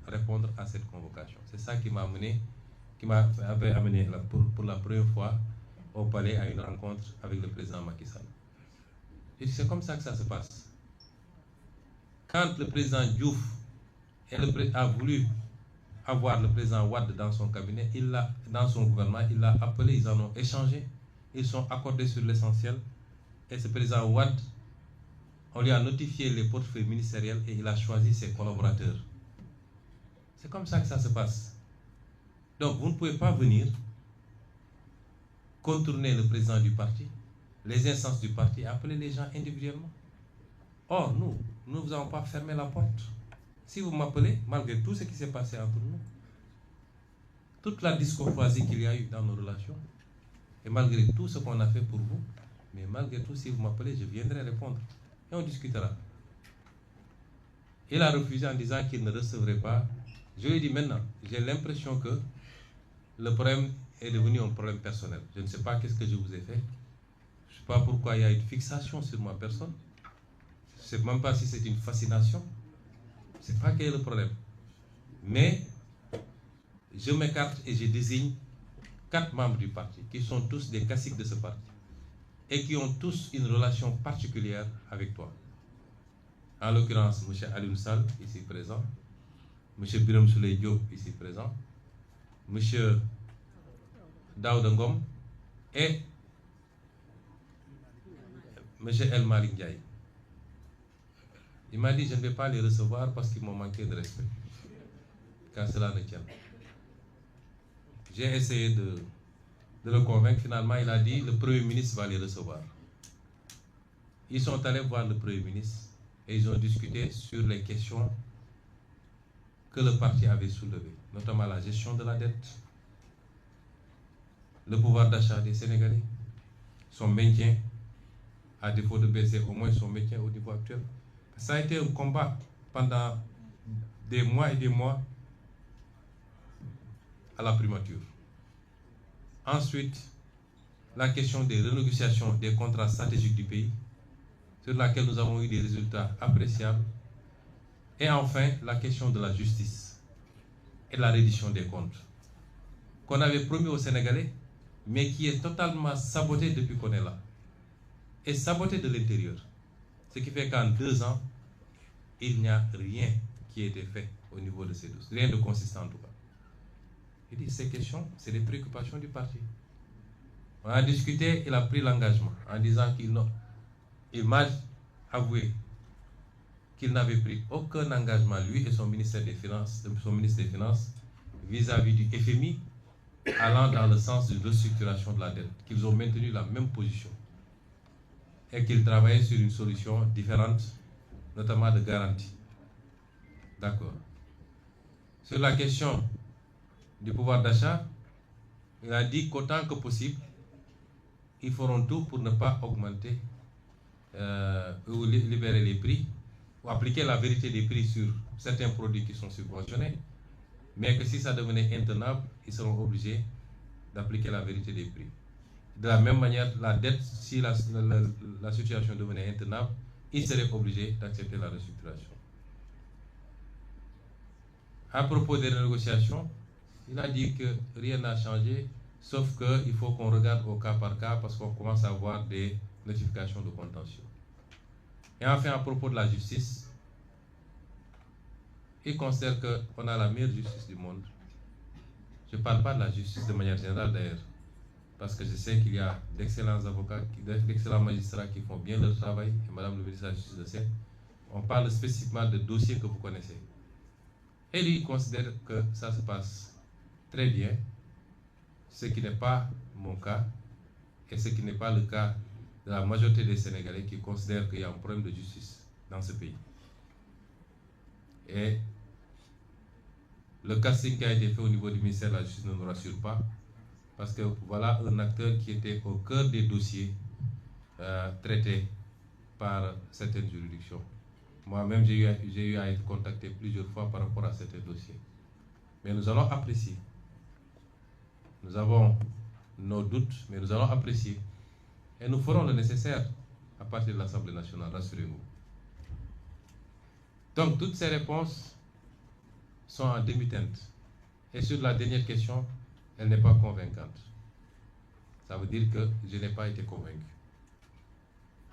répondre à cette convocation. C'est ça qui m'avait amené pour la première fois au palais à une rencontre avec le président Macky Sall. Et c'est comme ça que ça se passe. Quand le président Diouf a voulu avoir le président Wade dans son cabinet, dans son gouvernement, il l'a appelé, ils en ont échangé, ils sont accordés sur l'essentiel. Et ce président Wade, on lui a notifié les portefeuilles ministériels et il a choisi ses collaborateurs. C'est comme ça que ça se passe. Donc vous ne pouvez pas venir contourner le président du parti, les instances du parti, appeler les gens individuellement. Or, nous ne vous avons pas fermé la porte. Si vous m'appelez, malgré tout ce qui s'est passé entre nous, toute la discourtoisie qu'il y a eu dans nos relations, et malgré tout ce qu'on a fait pour vous, mais malgré tout, si vous m'appelez, je viendrai répondre. Et on discutera. Il a refusé en disant qu'il ne recevrait pas. Je lui ai dit maintenant, j'ai l'impression que le problème est devenu un problème personnel. Je ne sais pas qu'est-ce que je vous ai fait. Je ne sais pas pourquoi il y a une fixation sur ma personne. Je ne sais même pas si c'est une fascination. Je ne sais pas quel est le problème. Mais je m'écarte et je désigne 4 membres du parti qui sont tous des caciques de ce parti et qui ont tous une relation particulière avec toi. En l'occurrence, M. Alioune Sall, ici présent, M. Birame Souleye Diop, ici présent, M. Daouda Ngom et M. El Malick Ndiaye. Il m'a dit, je ne vais pas les recevoir parce qu'ils m'ont manqué de respect. Car cela ne tient. J'ai essayé de le convaincre. Finalement, il a dit, le Premier ministre va les recevoir. Ils sont allés voir le Premier ministre et ils ont discuté sur les questions que le parti avait soulevées, notamment la gestion de la dette, le pouvoir d'achat des Sénégalais, son maintien, à défaut de baisser au moins son maintien au niveau actuel. Ça a été un combat pendant des mois et des mois à la primature. Ensuite, la question des renégociations des contrats stratégiques du pays, sur laquelle nous avons eu des résultats appréciables. Et enfin, la question de la justice et la reddition des comptes, qu'on avait promis aux Sénégalais, mais qui est totalement sabotée depuis qu'on est là. Et sabotée de l'intérieur. Ce qui fait qu'en 2 ans, il n'y a rien qui a été fait au niveau de ces dossiers. Rien de consistant en tout cas. Il dit, ces questions, c'est des préoccupations du parti. On a discuté, il a pris l'engagement en disant qu'il m'a avoué qu'il n'avait pris aucun engagement, lui et son ministère des Finances, vis-à-vis du FMI, allant dans le sens d'une restructuration de la dette, qu'ils ont maintenu la même position et qu'ils travaillaient sur une solution différente, notamment de garantie. D'accord. Sur la question du pouvoir d'achat, il a dit qu'autant que possible, ils feront tout pour ne pas augmenter ou libérer les prix, ou appliquer la vérité des prix sur certains produits qui sont subventionnés, mais que si ça devenait intenable, ils seront obligés d'appliquer la vérité des prix. De la même manière, la dette, si la situation devenait intenable, ils seraient obligés d'accepter la restructuration. À propos des négociations, il a dit que rien n'a changé, sauf qu'il faut qu'on regarde au cas par cas parce qu'on commence à avoir des notifications de contentieux. Et enfin, à propos de la justice, il considère qu'on a la meilleure justice du monde. Je ne parle pas de la justice de manière générale d'ailleurs, parce que je sais qu'il y a d'excellents avocats, d'excellents magistrats qui font bien leur travail, et Madame le ministre de la Justice le sait. On parle spécifiquement de dossiers que vous connaissez. Et lui, il considère que ça se passe très bien, ce qui n'est pas mon cas, et ce qui n'est pas le cas de la majorité des Sénégalais qui considèrent qu'il y a un problème de justice dans ce pays. Et le casting qui a été fait au niveau du ministère de la Justice ne nous rassure pas, parce que voilà un acteur qui était au cœur des dossiers traités par certaines juridictions. Moi-même, j'ai eu à être contacté plusieurs fois par rapport à certains dossiers. Mais nous allons apprécier. Nous avons nos doutes, mais nous allons apprécier. Et nous ferons le nécessaire à partir de l'Assemblée nationale, rassurez-vous. Donc, toutes ces réponses sont en demi-teinte. Et sur la dernière question, elle n'est pas convaincante. Ça veut dire que je n'ai pas été convaincu.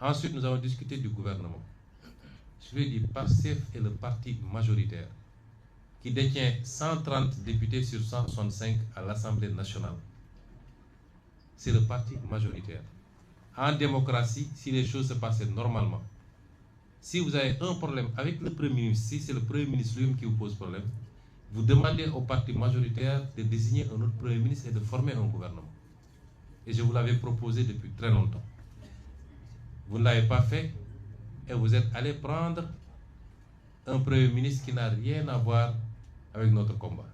Ensuite, nous avons discuté du gouvernement. Je lui ai dit, PASTEF est le parti majoritaire qui détient 130 députés sur 165 à l'Assemblée nationale. C'est le parti majoritaire. En démocratie, si les choses se passaient normalement, si vous avez un problème avec le Premier ministre, si c'est le Premier ministre lui-même qui vous pose problème, vous demandez au parti majoritaire de désigner un autre Premier ministre et de former un gouvernement. Et je vous l'avais proposé depuis très longtemps. Vous ne l'avez pas fait et vous êtes allé prendre un Premier ministre qui n'a rien à voir avec notre combat.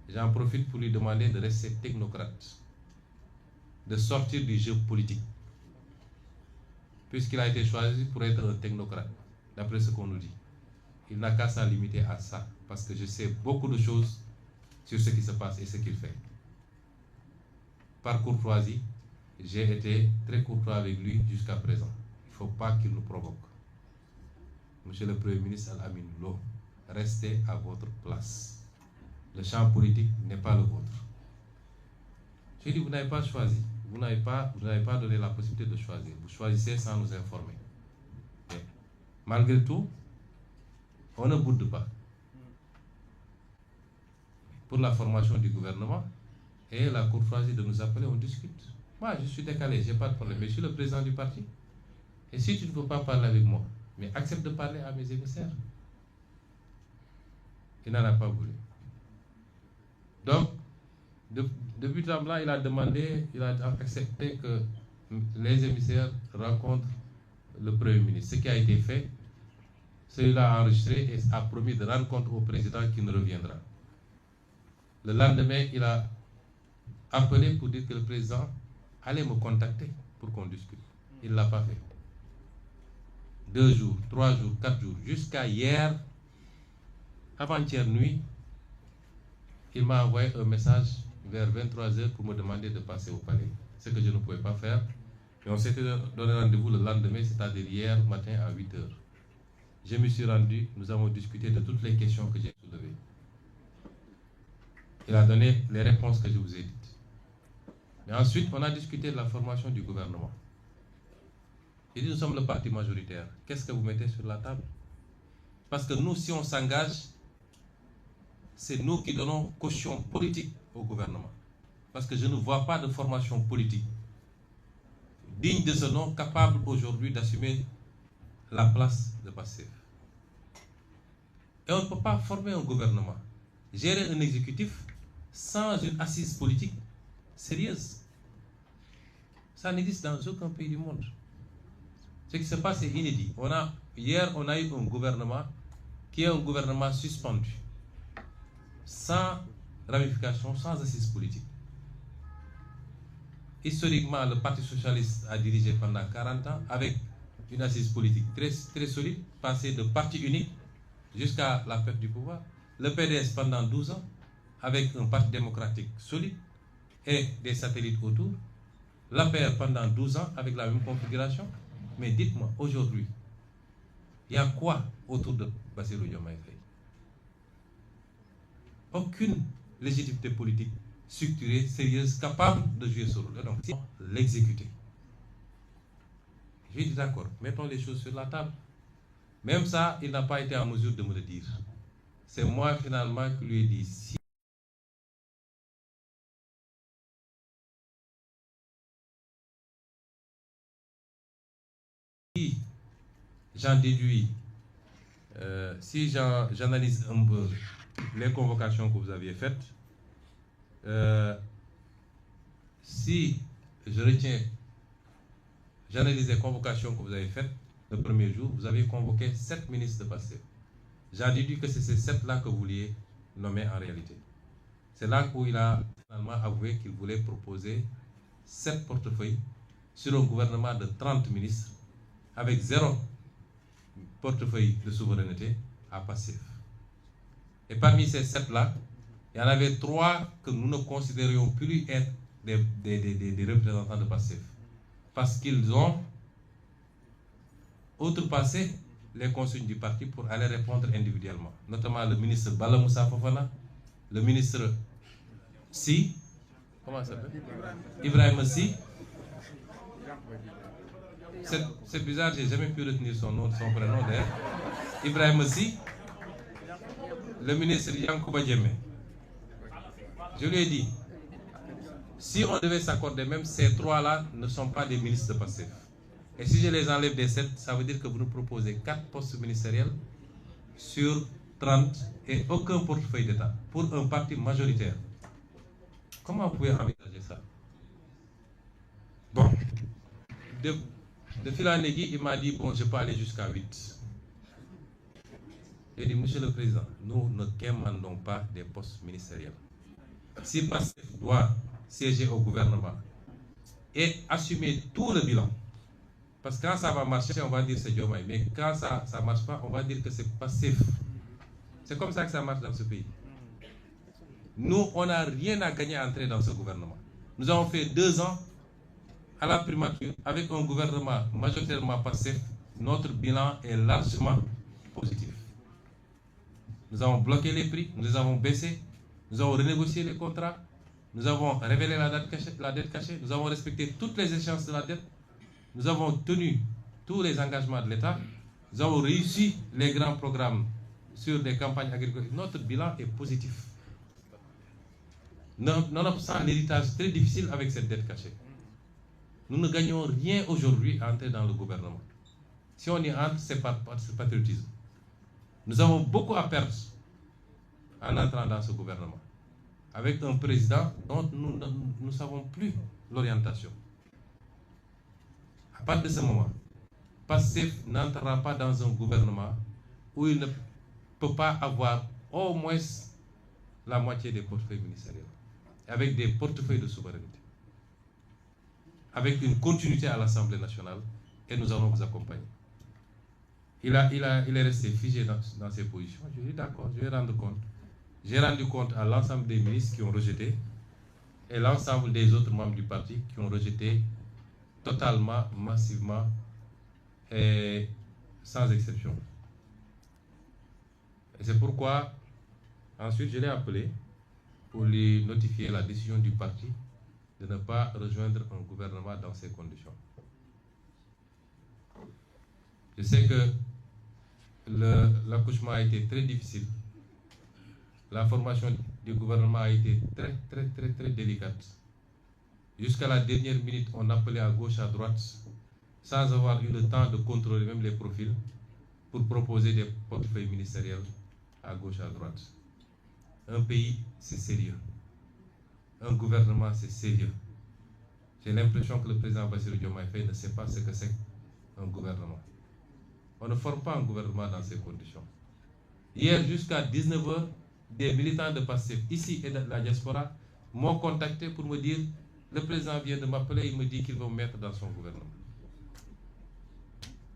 J'en profite pour lui demander de rester technocrate, de sortir du jeu politique, puisqu'il a été choisi pour être un technocrate, d'après ce qu'on nous dit. Il n'a qu'à s'en limiter à ça, parce que je sais beaucoup de choses sur ce qui se passe et ce qu'il fait. Par courtoisie, j'ai été très courtois avec lui jusqu'à présent. Il ne faut pas qu'il nous provoque. Monsieur le Premier ministre Al-Amin Lo, restez à votre place. Le champ politique n'est pas le vôtre. J'ai dit, vous n'avez pas choisi. Vous n'avez pas donné la possibilité de choisir. Vous choisissez sans nous informer. Et malgré tout, on ne boude pas. Pour la formation du gouvernement et la courtoisie de nous appeler, on discute. Moi, je suis décalé, je n'ai pas de problème, mais je suis le président du parti. Et si tu ne veux pas parler avec moi, mais accepte de parler à mes émissaires. Il n'en a pas voulu. Donc, depuis temps-là, il a demandé, il a accepté que les émissaires rencontrent le Premier ministre. Ce qui a été fait, celui-là a enregistré et a promis de rendre compte au président qui ne reviendra. Le lendemain, il a appelé pour dire que le président allait me contacter pour qu'on discute. Il ne l'a pas fait. 2 jours, 3 jours, 4 jours, jusqu'à hier, avant-hier nuit, il m'a envoyé un message vers 23h pour me demander de passer au palais. Ce que je ne pouvais pas faire. Et on s'était donné rendez-vous le lendemain, c'est-à-dire hier matin à 8h. Je me suis rendu, nous avons discuté de toutes les questions que j'ai soulevées. Il a donné les réponses que je vous ai dites. Mais ensuite, on a discuté de la formation du gouvernement. Il dit, nous sommes le parti majoritaire. Qu'est-ce que vous mettez sur la table? Parce que nous, si on s'engage, c'est nous qui donnons caution politique au gouvernement. Parce que je ne vois pas de formation politique digne de ce nom, capable aujourd'hui d'assumer la place de PASTEF. Et on ne peut pas former un gouvernement, gérer un exécutif sans une assise politique sérieuse. Ça n'existe dans aucun pays du monde. Ce qui se passe est inédit. Hier, on a eu un gouvernement qui est un gouvernement suspendu, sans ramification, sans assise politique. Historiquement, le Parti socialiste a dirigé pendant 40 ans avec une assise politique très solide, passée de parti unique jusqu'à la perte du pouvoir. Le PDS pendant 12 ans avec un parti démocratique solide et des satellites autour. L'APR pendant 12 ans avec la même configuration. Mais dites-moi, aujourd'hui, il y a quoi autour de Bassirou Diomaye Faye? Aucune légitimité politique structurée, sérieuse, capable de jouer ce rôle. Donc, si l'exécuter. J'ai dit d'accord, mettons les choses sur la table. Même ça, il n'a pas été en mesure de me le dire. C'est moi finalement qui lui ai dit, si j'en déduis, si j'analyse un peu les convocations que vous aviez faites, si je retiens, j'analyse les convocations que vous avez faites le premier jour, vous avez convoqué 7 ministres de Pastef. J'en déduis que c'est ces 7-là que vous vouliez nommer en réalité. C'est là où il a finalement avoué qu'il voulait proposer 7 portefeuilles sur un gouvernement de 30 ministres avec 0 portefeuille de souveraineté à Pastef. Et parmi ces 7-là, il y en avait 3 que nous ne considérions plus être des représentants de Pastef. Parce qu'ils ont outrepassé les consignes du parti pour aller répondre individuellement. Notamment le ministre Bala Moussa Fofana, le ministre Si, comment ça s'appelle? Ibrahim Si. C'est bizarre, j'ai jamais pu retenir son nom, son prénom d'ailleurs. Ibrahim Si, le ministre Yankouba Diémé. Je lui ai dit, si on devait s'accorder, même ces 3-là ne sont pas des ministres de Pastef. Et si je les enlève des 7, ça veut dire que vous nous proposez 4 postes ministériels sur 30 et aucun portefeuille d'État pour un parti majoritaire. Comment vous pouvez envisager ça? Bon, de fil en aiguille, il m'a dit, bon, je peux aller jusqu'à 8. J'ai dit, Monsieur le Président, nous ne demandons pas des postes ministériels. Si Pastef doit siéger au gouvernement et assumer tout le bilan, parce que quand ça va marcher, on va dire c'est Diomaye, mais quand ça ne marche pas, on va dire que c'est Pastef. C'est comme ça que ça marche dans ce pays. Nous, on n'a rien à gagner à entrer dans ce gouvernement. Nous avons fait 2 ans à la primature avec un gouvernement majoritairement Pastef. Notre bilan est largement positif. Nous avons bloqué les prix, nous les avons baissés, nous avons renégocié les contrats, nous avons révélé la dette cachée, nous avons respecté toutes les échéances de la dette, nous avons tenu tous les engagements de l'État, nous avons réussi les grands programmes sur des campagnes agricoles. Notre bilan est positif. Nonobstant l'héritage très difficile avec cette dette cachée. Nous ne gagnons rien aujourd'hui à entrer dans le gouvernement. Si on y entre, c'est par patriotisme. Nous avons beaucoup à perdre en entrant dans ce gouvernement, avec un président dont nous ne savons plus l'orientation. À partir de ce moment, Pastef n'entrera pas dans un gouvernement où il ne peut pas avoir au moins la moitié des portefeuilles ministériels, avec des portefeuilles de souveraineté, avec une continuité à l'Assemblée nationale, et nous allons vous accompagner. Il est resté figé dans ses positions. Je lui ai dit d'accord, je vais rendre compte. J'ai rendu compte à l'ensemble des ministres qui ont rejeté et l'ensemble des autres membres du parti qui ont rejeté totalement, massivement et sans exception. Et c'est pourquoi ensuite je l'ai appelé pour lui notifier la décision du parti de ne pas rejoindre un gouvernement dans ces conditions. Je sais que l'accouchement a été très difficile. La formation du gouvernement a été très délicate. Jusqu'à la dernière minute, on appelait à gauche, à droite, sans avoir eu le temps de contrôler même les profils, pour proposer des portefeuilles ministériels à gauche, à droite. Un pays, c'est sérieux. Un gouvernement, c'est sérieux. J'ai l'impression que le président Bassirou Diomaye Faye ne sait pas ce que c'est un gouvernement. On ne forme pas un gouvernement dans ces conditions. Hier, jusqu'à 19 h, des militants de PASTEF, ici et de la diaspora, m'ont contacté pour me dire le président vient de m'appeler, il me dit qu'il va me mettre dans son gouvernement.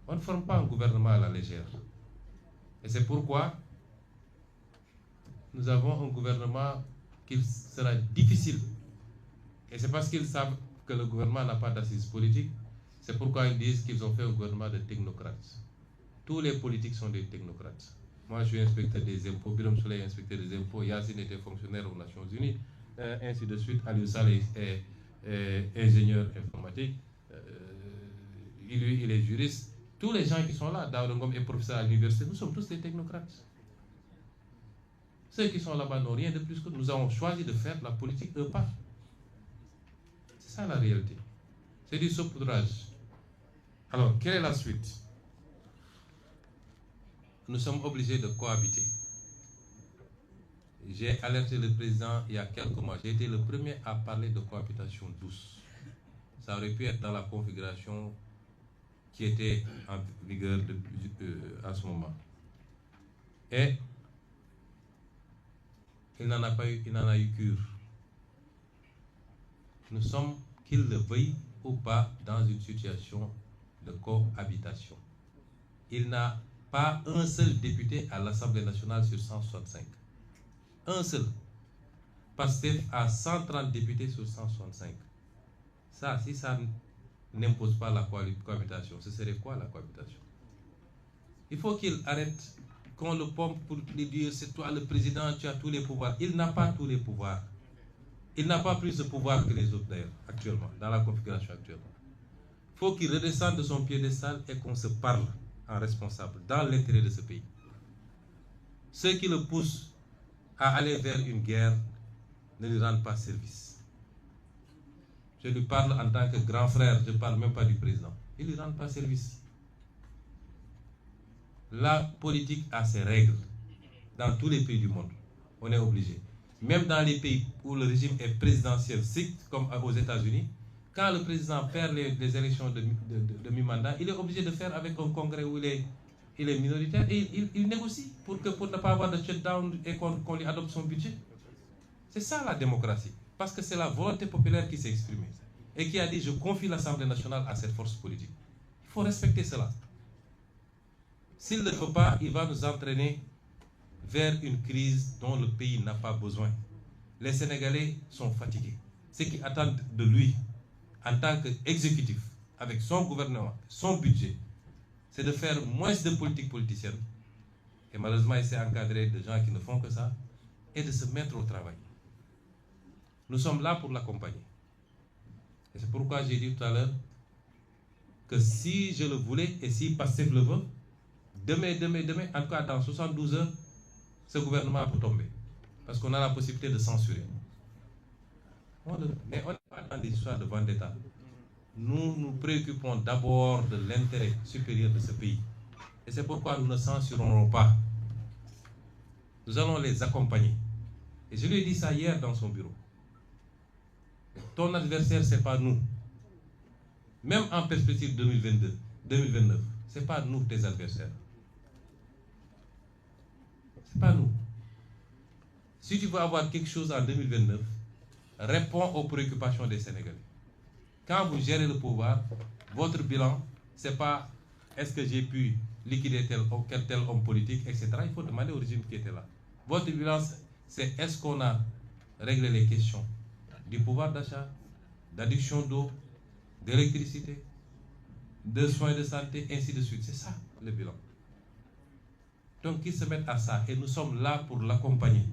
On ne forme pas un gouvernement à la légère. Et c'est pourquoi nous avons un gouvernement qui sera difficile. Et c'est parce qu'ils savent que le gouvernement n'a pas d'assises politiques, c'est pourquoi ils disent qu'ils ont fait un gouvernement de technocrates. Tous les politiques sont des technocrates. Moi, je suis inspecteur des impôts, Birame Souleye est inspecteur des impôts, Yassine était fonctionnaire aux Nations Unies, ainsi de suite. Aliou Saleh est ingénieur informatique, lui, il est juriste. Tous les gens qui sont là, Daouda Ngom est professeur à l'université, nous sommes tous des technocrates. Ceux qui sont là-bas n'ont rien de plus que nous avons choisi de faire la politique eux pas. C'est ça la réalité. C'est du saupoudrage. Alors, quelle est la suite? Nous sommes obligés de cohabiter. J'ai alerté le président il y a quelques mois. J'ai été le premier à parler de cohabitation douce. Ça aurait pu être dans la configuration qui était en vigueur à ce moment. Et il n'en a pas eu, il n'en a eu cure. Nous sommes, qu'il le veuille ou pas, dans une situation de cohabitation. Il n'a pas un seul député à l'Assemblée nationale sur 165. Un seul. PASTEF a 130 députés sur 165. Ça, si ça n'impose pas la cohabitation, ce serait quoi la cohabitation? Il faut qu'il arrête qu'on le pompe pour lui dire c'est toi le président, tu as tous les pouvoirs. Il n'a pas tous les pouvoirs. Il n'a pas plus de pouvoir que les autres d'ailleurs, actuellement, dans la configuration actuelle. Il faut qu'il redescende de son piédestal et qu'on se parle en responsable, dans l'intérêt de ce pays. Ceux qui le poussent à aller vers une guerre ne lui rendent pas service. Je lui parle en tant que grand frère, je ne parle même pas du président. Ils ne lui rendent pas service. La politique a ses règles. Dans tous les pays du monde, on est obligé. Même dans les pays où le régime est présidentiel strict, comme aux États-Unis, quand le président perd les élections de mi-mandat, il est obligé de faire avec un congrès où il est minoritaire et il négocie pour ne pas avoir de shutdown et qu'on lui adopte son budget. C'est ça la démocratie. Parce que c'est la volonté populaire qui s'est exprimée et qui a dit je confie l'Assemblée nationale à cette force politique. Il faut respecter cela. S'il ne le fait pas, il va nous entraîner vers une crise dont le pays n'a pas besoin. Les Sénégalais sont fatigués. Ce qu'ils attendent de lui, en tant qu'exécutif, avec son gouvernement, son budget, c'est de faire moins de politique politicienne. Et malheureusement, il s'est encadré de gens qui ne font que ça, et de se mettre au travail. Nous sommes là pour l'accompagner. Et c'est pourquoi j'ai dit tout à l'heure que si je le voulais et si PASTEF le veut, demain, en tout cas dans 72 heures, ce gouvernement peut tomber. Parce qu'on a la possibilité de censurer. Mais on n'est pas dans des histoires de vendetta. Nous nous préoccupons d'abord de l'intérêt supérieur de ce pays. Et c'est pourquoi nous ne censurerons pas. Nous allons les accompagner. Et je lui ai dit ça hier dans son bureau. Ton adversaire, ce n'est pas nous. Même en perspective 2029, ce n'est pas nous tes adversaires. Ce n'est pas nous. Si tu veux avoir quelque chose en 2029, réponds aux préoccupations des Sénégalais. Quand vous gérez le pouvoir, votre bilan, ce n'est pas est-ce que j'ai pu liquider tel homme politique, etc. Il faut demander au régime qui était là. Votre bilan, c'est est-ce qu'on a réglé les questions du pouvoir d'achat, d'adduction d'eau, d'électricité, de soins de santé, ainsi de suite. C'est ça le bilan. Donc qu'ils se mettent à ça et nous sommes là pour l'accompagner.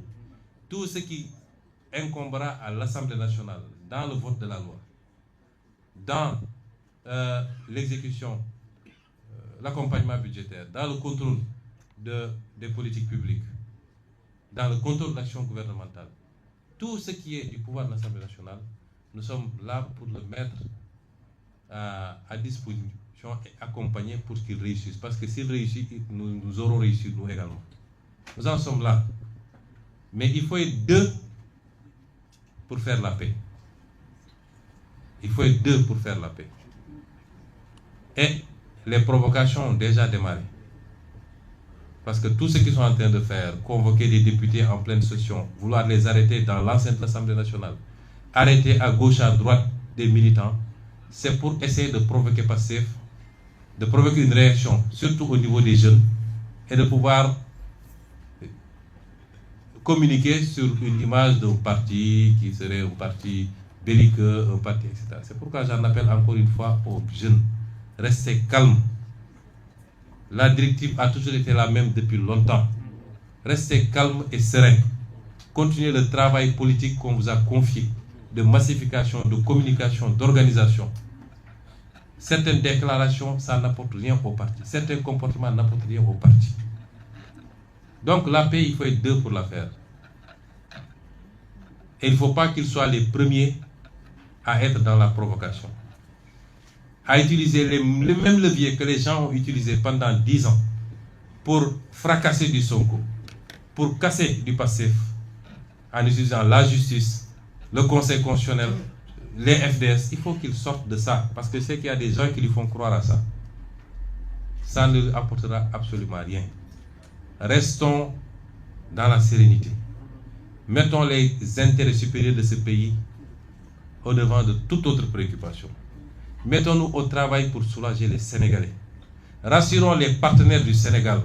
Tout ce qui incombera à l'Assemblée nationale dans le vote de la loi, dans l'exécution, l'accompagnement budgétaire, dans le contrôle des politiques publiques, dans le contrôle de l'action gouvernementale, tout ce qui est du pouvoir de l'Assemblée nationale, nous sommes là pour le mettre à disposition et accompagner pour qu'il réussisse. Parce que s'il réussit, nous aurons réussi nous également. Nous en sommes là. Mais il faut être deux pour faire la paix. Il faut être deux pour faire la paix. Et les provocations ont déjà démarré. Parce que tout ce qu'ils sont en train de faire, convoquer des députés en pleine session, vouloir les arrêter dans l'enceinte de l'Assemblée nationale, arrêter à gauche, à droite des militants, c'est pour essayer de provoquer Pastef, de provoquer une réaction, surtout au niveau des jeunes, et de pouvoir communiquer sur une image d'un parti qui serait un parti belliqueux, un parti, etc. C'est pourquoi j'en appelle encore une fois aux jeunes. Restez calmes. La directive a toujours été la même depuis longtemps. Restez calmes et sereins. Continuez le travail politique qu'on vous a confié, de massification, de communication, d'organisation. Certaines déclarations, ça n'apporte rien au parti. Certains comportements n'apportent rien au parti. Donc la paix, il faut être deux pour la faire. Et il ne faut pas qu'ils soient les premiers à être dans la provocation. À utiliser les mêmes leviers que les gens ont utilisés pendant 10 ans pour fracasser du Sonko, pour casser du Pastef, en utilisant la justice, le Conseil constitutionnel, les FDS. Il faut qu'ils sortent de ça, parce que je sais qu'il y a des gens qui lui font croire à ça. Ça ne lui apportera absolument rien. Restons dans la sérénité. Mettons les intérêts supérieurs de ce pays au-devant de toute autre préoccupation. Mettons-nous au travail pour soulager les Sénégalais. Rassurons les partenaires du Sénégal,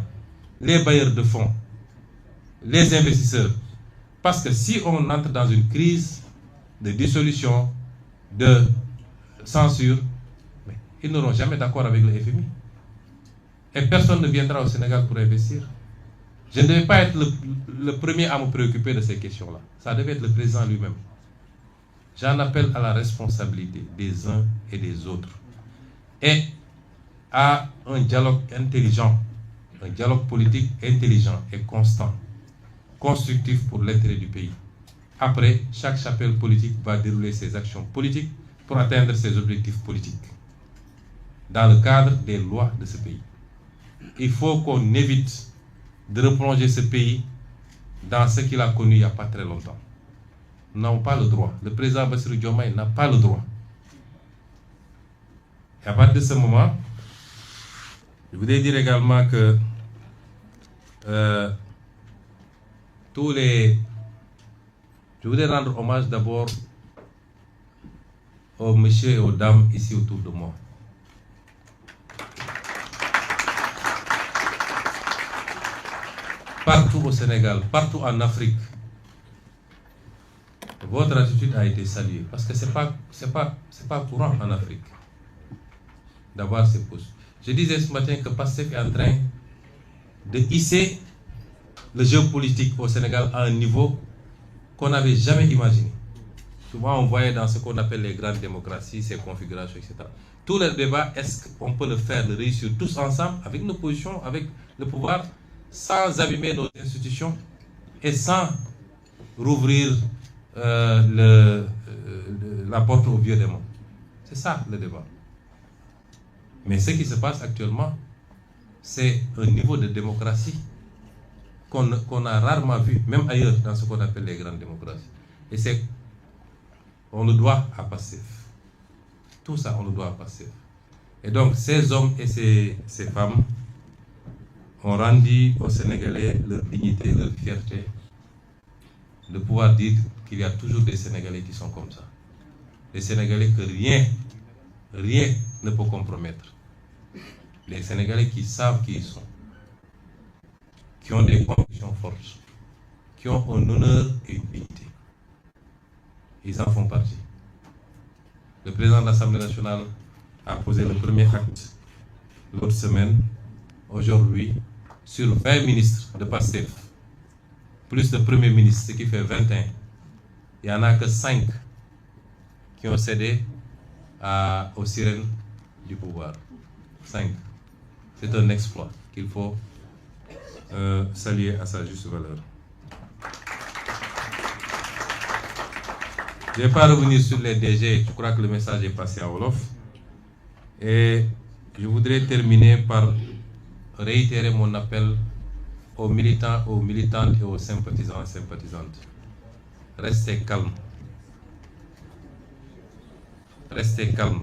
les bailleurs de fonds, les investisseurs. Parce que si on entre dans une crise de dissolution, de censure, mais ils n'auront jamais d'accord avec le FMI. Et personne ne viendra au Sénégal pour investir. Je ne devais pas être le premier à me préoccuper de ces questions-là. Ça devait être le président lui-même. J'en appelle à la responsabilité des uns et des autres. Et à un dialogue intelligent, un dialogue politique intelligent et constant, constructif pour l'intérêt du pays. Après, chaque chapelle politique va dérouler ses actions politiques pour atteindre ses objectifs politiques, dans le cadre des lois de ce pays. Il faut qu'on évite de replonger ce pays dans ce qu'il a connu il n'y a pas très longtemps. Nous n'avons pas le droit. Le président Bassirou Diomaye n'a pas le droit. Et à partir de ce moment, je voudrais dire également que je voudrais rendre hommage d'abord aux messieurs et aux dames ici autour de moi. Partout au Sénégal, partout en Afrique, votre attitude a été saluée. Parce que c'est pas courant en Afrique d'avoir ces postes. Je disais ce matin que Pastef est en train de hisser le jeu politique au Sénégal à un niveau qu'on n'avait jamais imaginé. Souvent on voyait dans ce qu'on appelle les grandes démocraties, ces configurations, etc. Tout le débat, est-ce qu'on peut le faire, le réussir tous ensemble, avec l'opposition, avec le pouvoir, sans abîmer nos institutions et sans rouvrir la porte au vieux démon. C'est ça le débat. Mais ce qui se passe actuellement, c'est un niveau de démocratie qu'on a rarement vu, même ailleurs, dans ce qu'on appelle les grandes démocraties. Et on le doit à Pastef. Tout ça, on le doit à Pastef. Et donc, ces hommes et ces femmes ont rendu aux Sénégalais leur dignité, leur fierté, de pouvoir dire qu'il y a toujours des Sénégalais qui sont comme ça. Des Sénégalais que rien ne peut compromettre. Les Sénégalais qui savent qui ils sont, qui ont des convictions fortes, qui ont un honneur et une dignité. Ils en font partie. Le président de l'Assemblée nationale a posé le premier acte l'autre semaine, aujourd'hui, sur 20 ministres de Pastef, plus de premiers ministres, ce qui fait 21. Il n'y en a que 5 qui ont cédé aux sirènes du pouvoir. 5. C'est un exploit qu'il faut saluer à sa juste valeur. Je ne vais pas revenir sur les DG, je crois que le message est passé à Wolof. Et je voudrais terminer par réitérer mon appel aux militants, aux militantes et aux sympathisants et sympathisantes. Restez calmes. Restez calmes.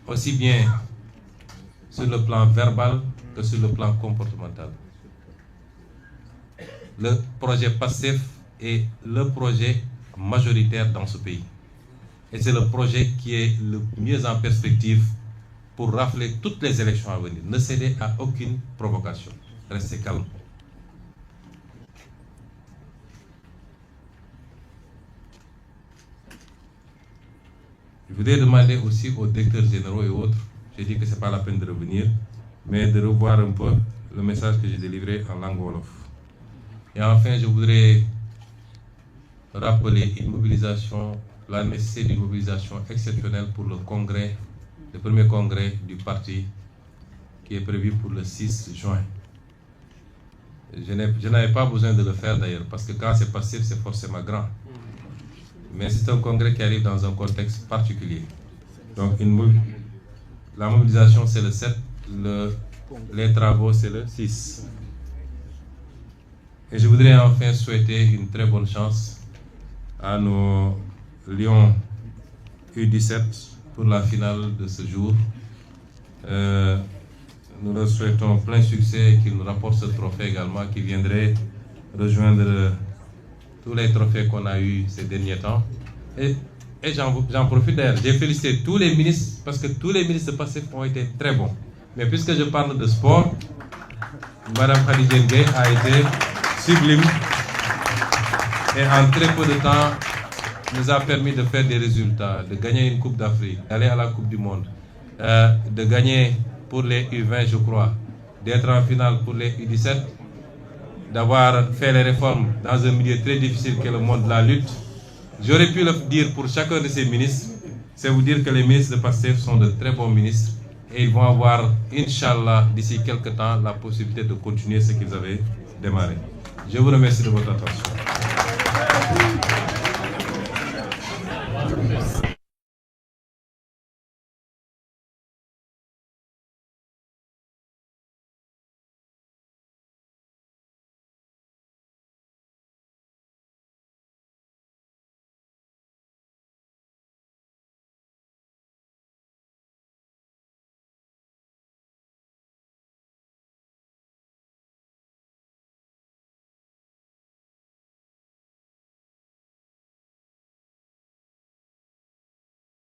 Aussi bien sur le plan verbal que sur le plan comportemental. le projet PASTEF est le projet majoritaire dans ce pays. Et c'est le projet qui est le mieux en perspective pour rafler toutes les élections à venir. Ne cédez à aucune provocation. Restez calme. Je voudrais demander aussi aux directeurs généraux et autres, j'ai dit que ce n'est pas la peine de revenir, mais de revoir un peu le message que j'ai délivré en langue wolof. Et enfin, je voudrais rappeler une mobilisation, la nécessité d'une mobilisation exceptionnelle pour le congrès, le premier congrès du parti qui est prévu pour le 6 juin. Je n'avais pas besoin de le faire d'ailleurs, parce que quand c'est passif, c'est forcément grand. Mais c'est un congrès qui arrive dans un contexte particulier. Donc la mobilisation c'est le 7, les travaux c'est le 6. Et je voudrais enfin souhaiter une très bonne chance à nos Lions U17 pour la finale de ce jour. Nous leur souhaitons plein succès et qu'ils nous rapportent ce trophée également qui viendrait rejoindre tous les trophées qu'on a eus ces derniers temps. Et j'en profite d'ailleurs, j'ai félicité tous les ministres parce que tous les ministres de PASTEF ont été très bons. Mais puisque je parle de sport, Madame Khady Ndiaye a été sublime et en très peu de temps nous a permis de faire des résultats, de gagner une Coupe d'Afrique, d'aller à la Coupe du Monde, de gagner pour les U20 je crois, d'être en finale pour les U17, d'avoir fait les réformes dans un milieu très difficile qu'est le monde de la lutte. J'aurais pu le dire pour chacun de ces ministres, c'est vous dire que les ministres de PASTEF sont de très bons ministres et ils vont avoir, Inch'Allah, d'ici quelques temps, la possibilité de continuer ce qu'ils avaient démarré. Je vous remercie de votre attention.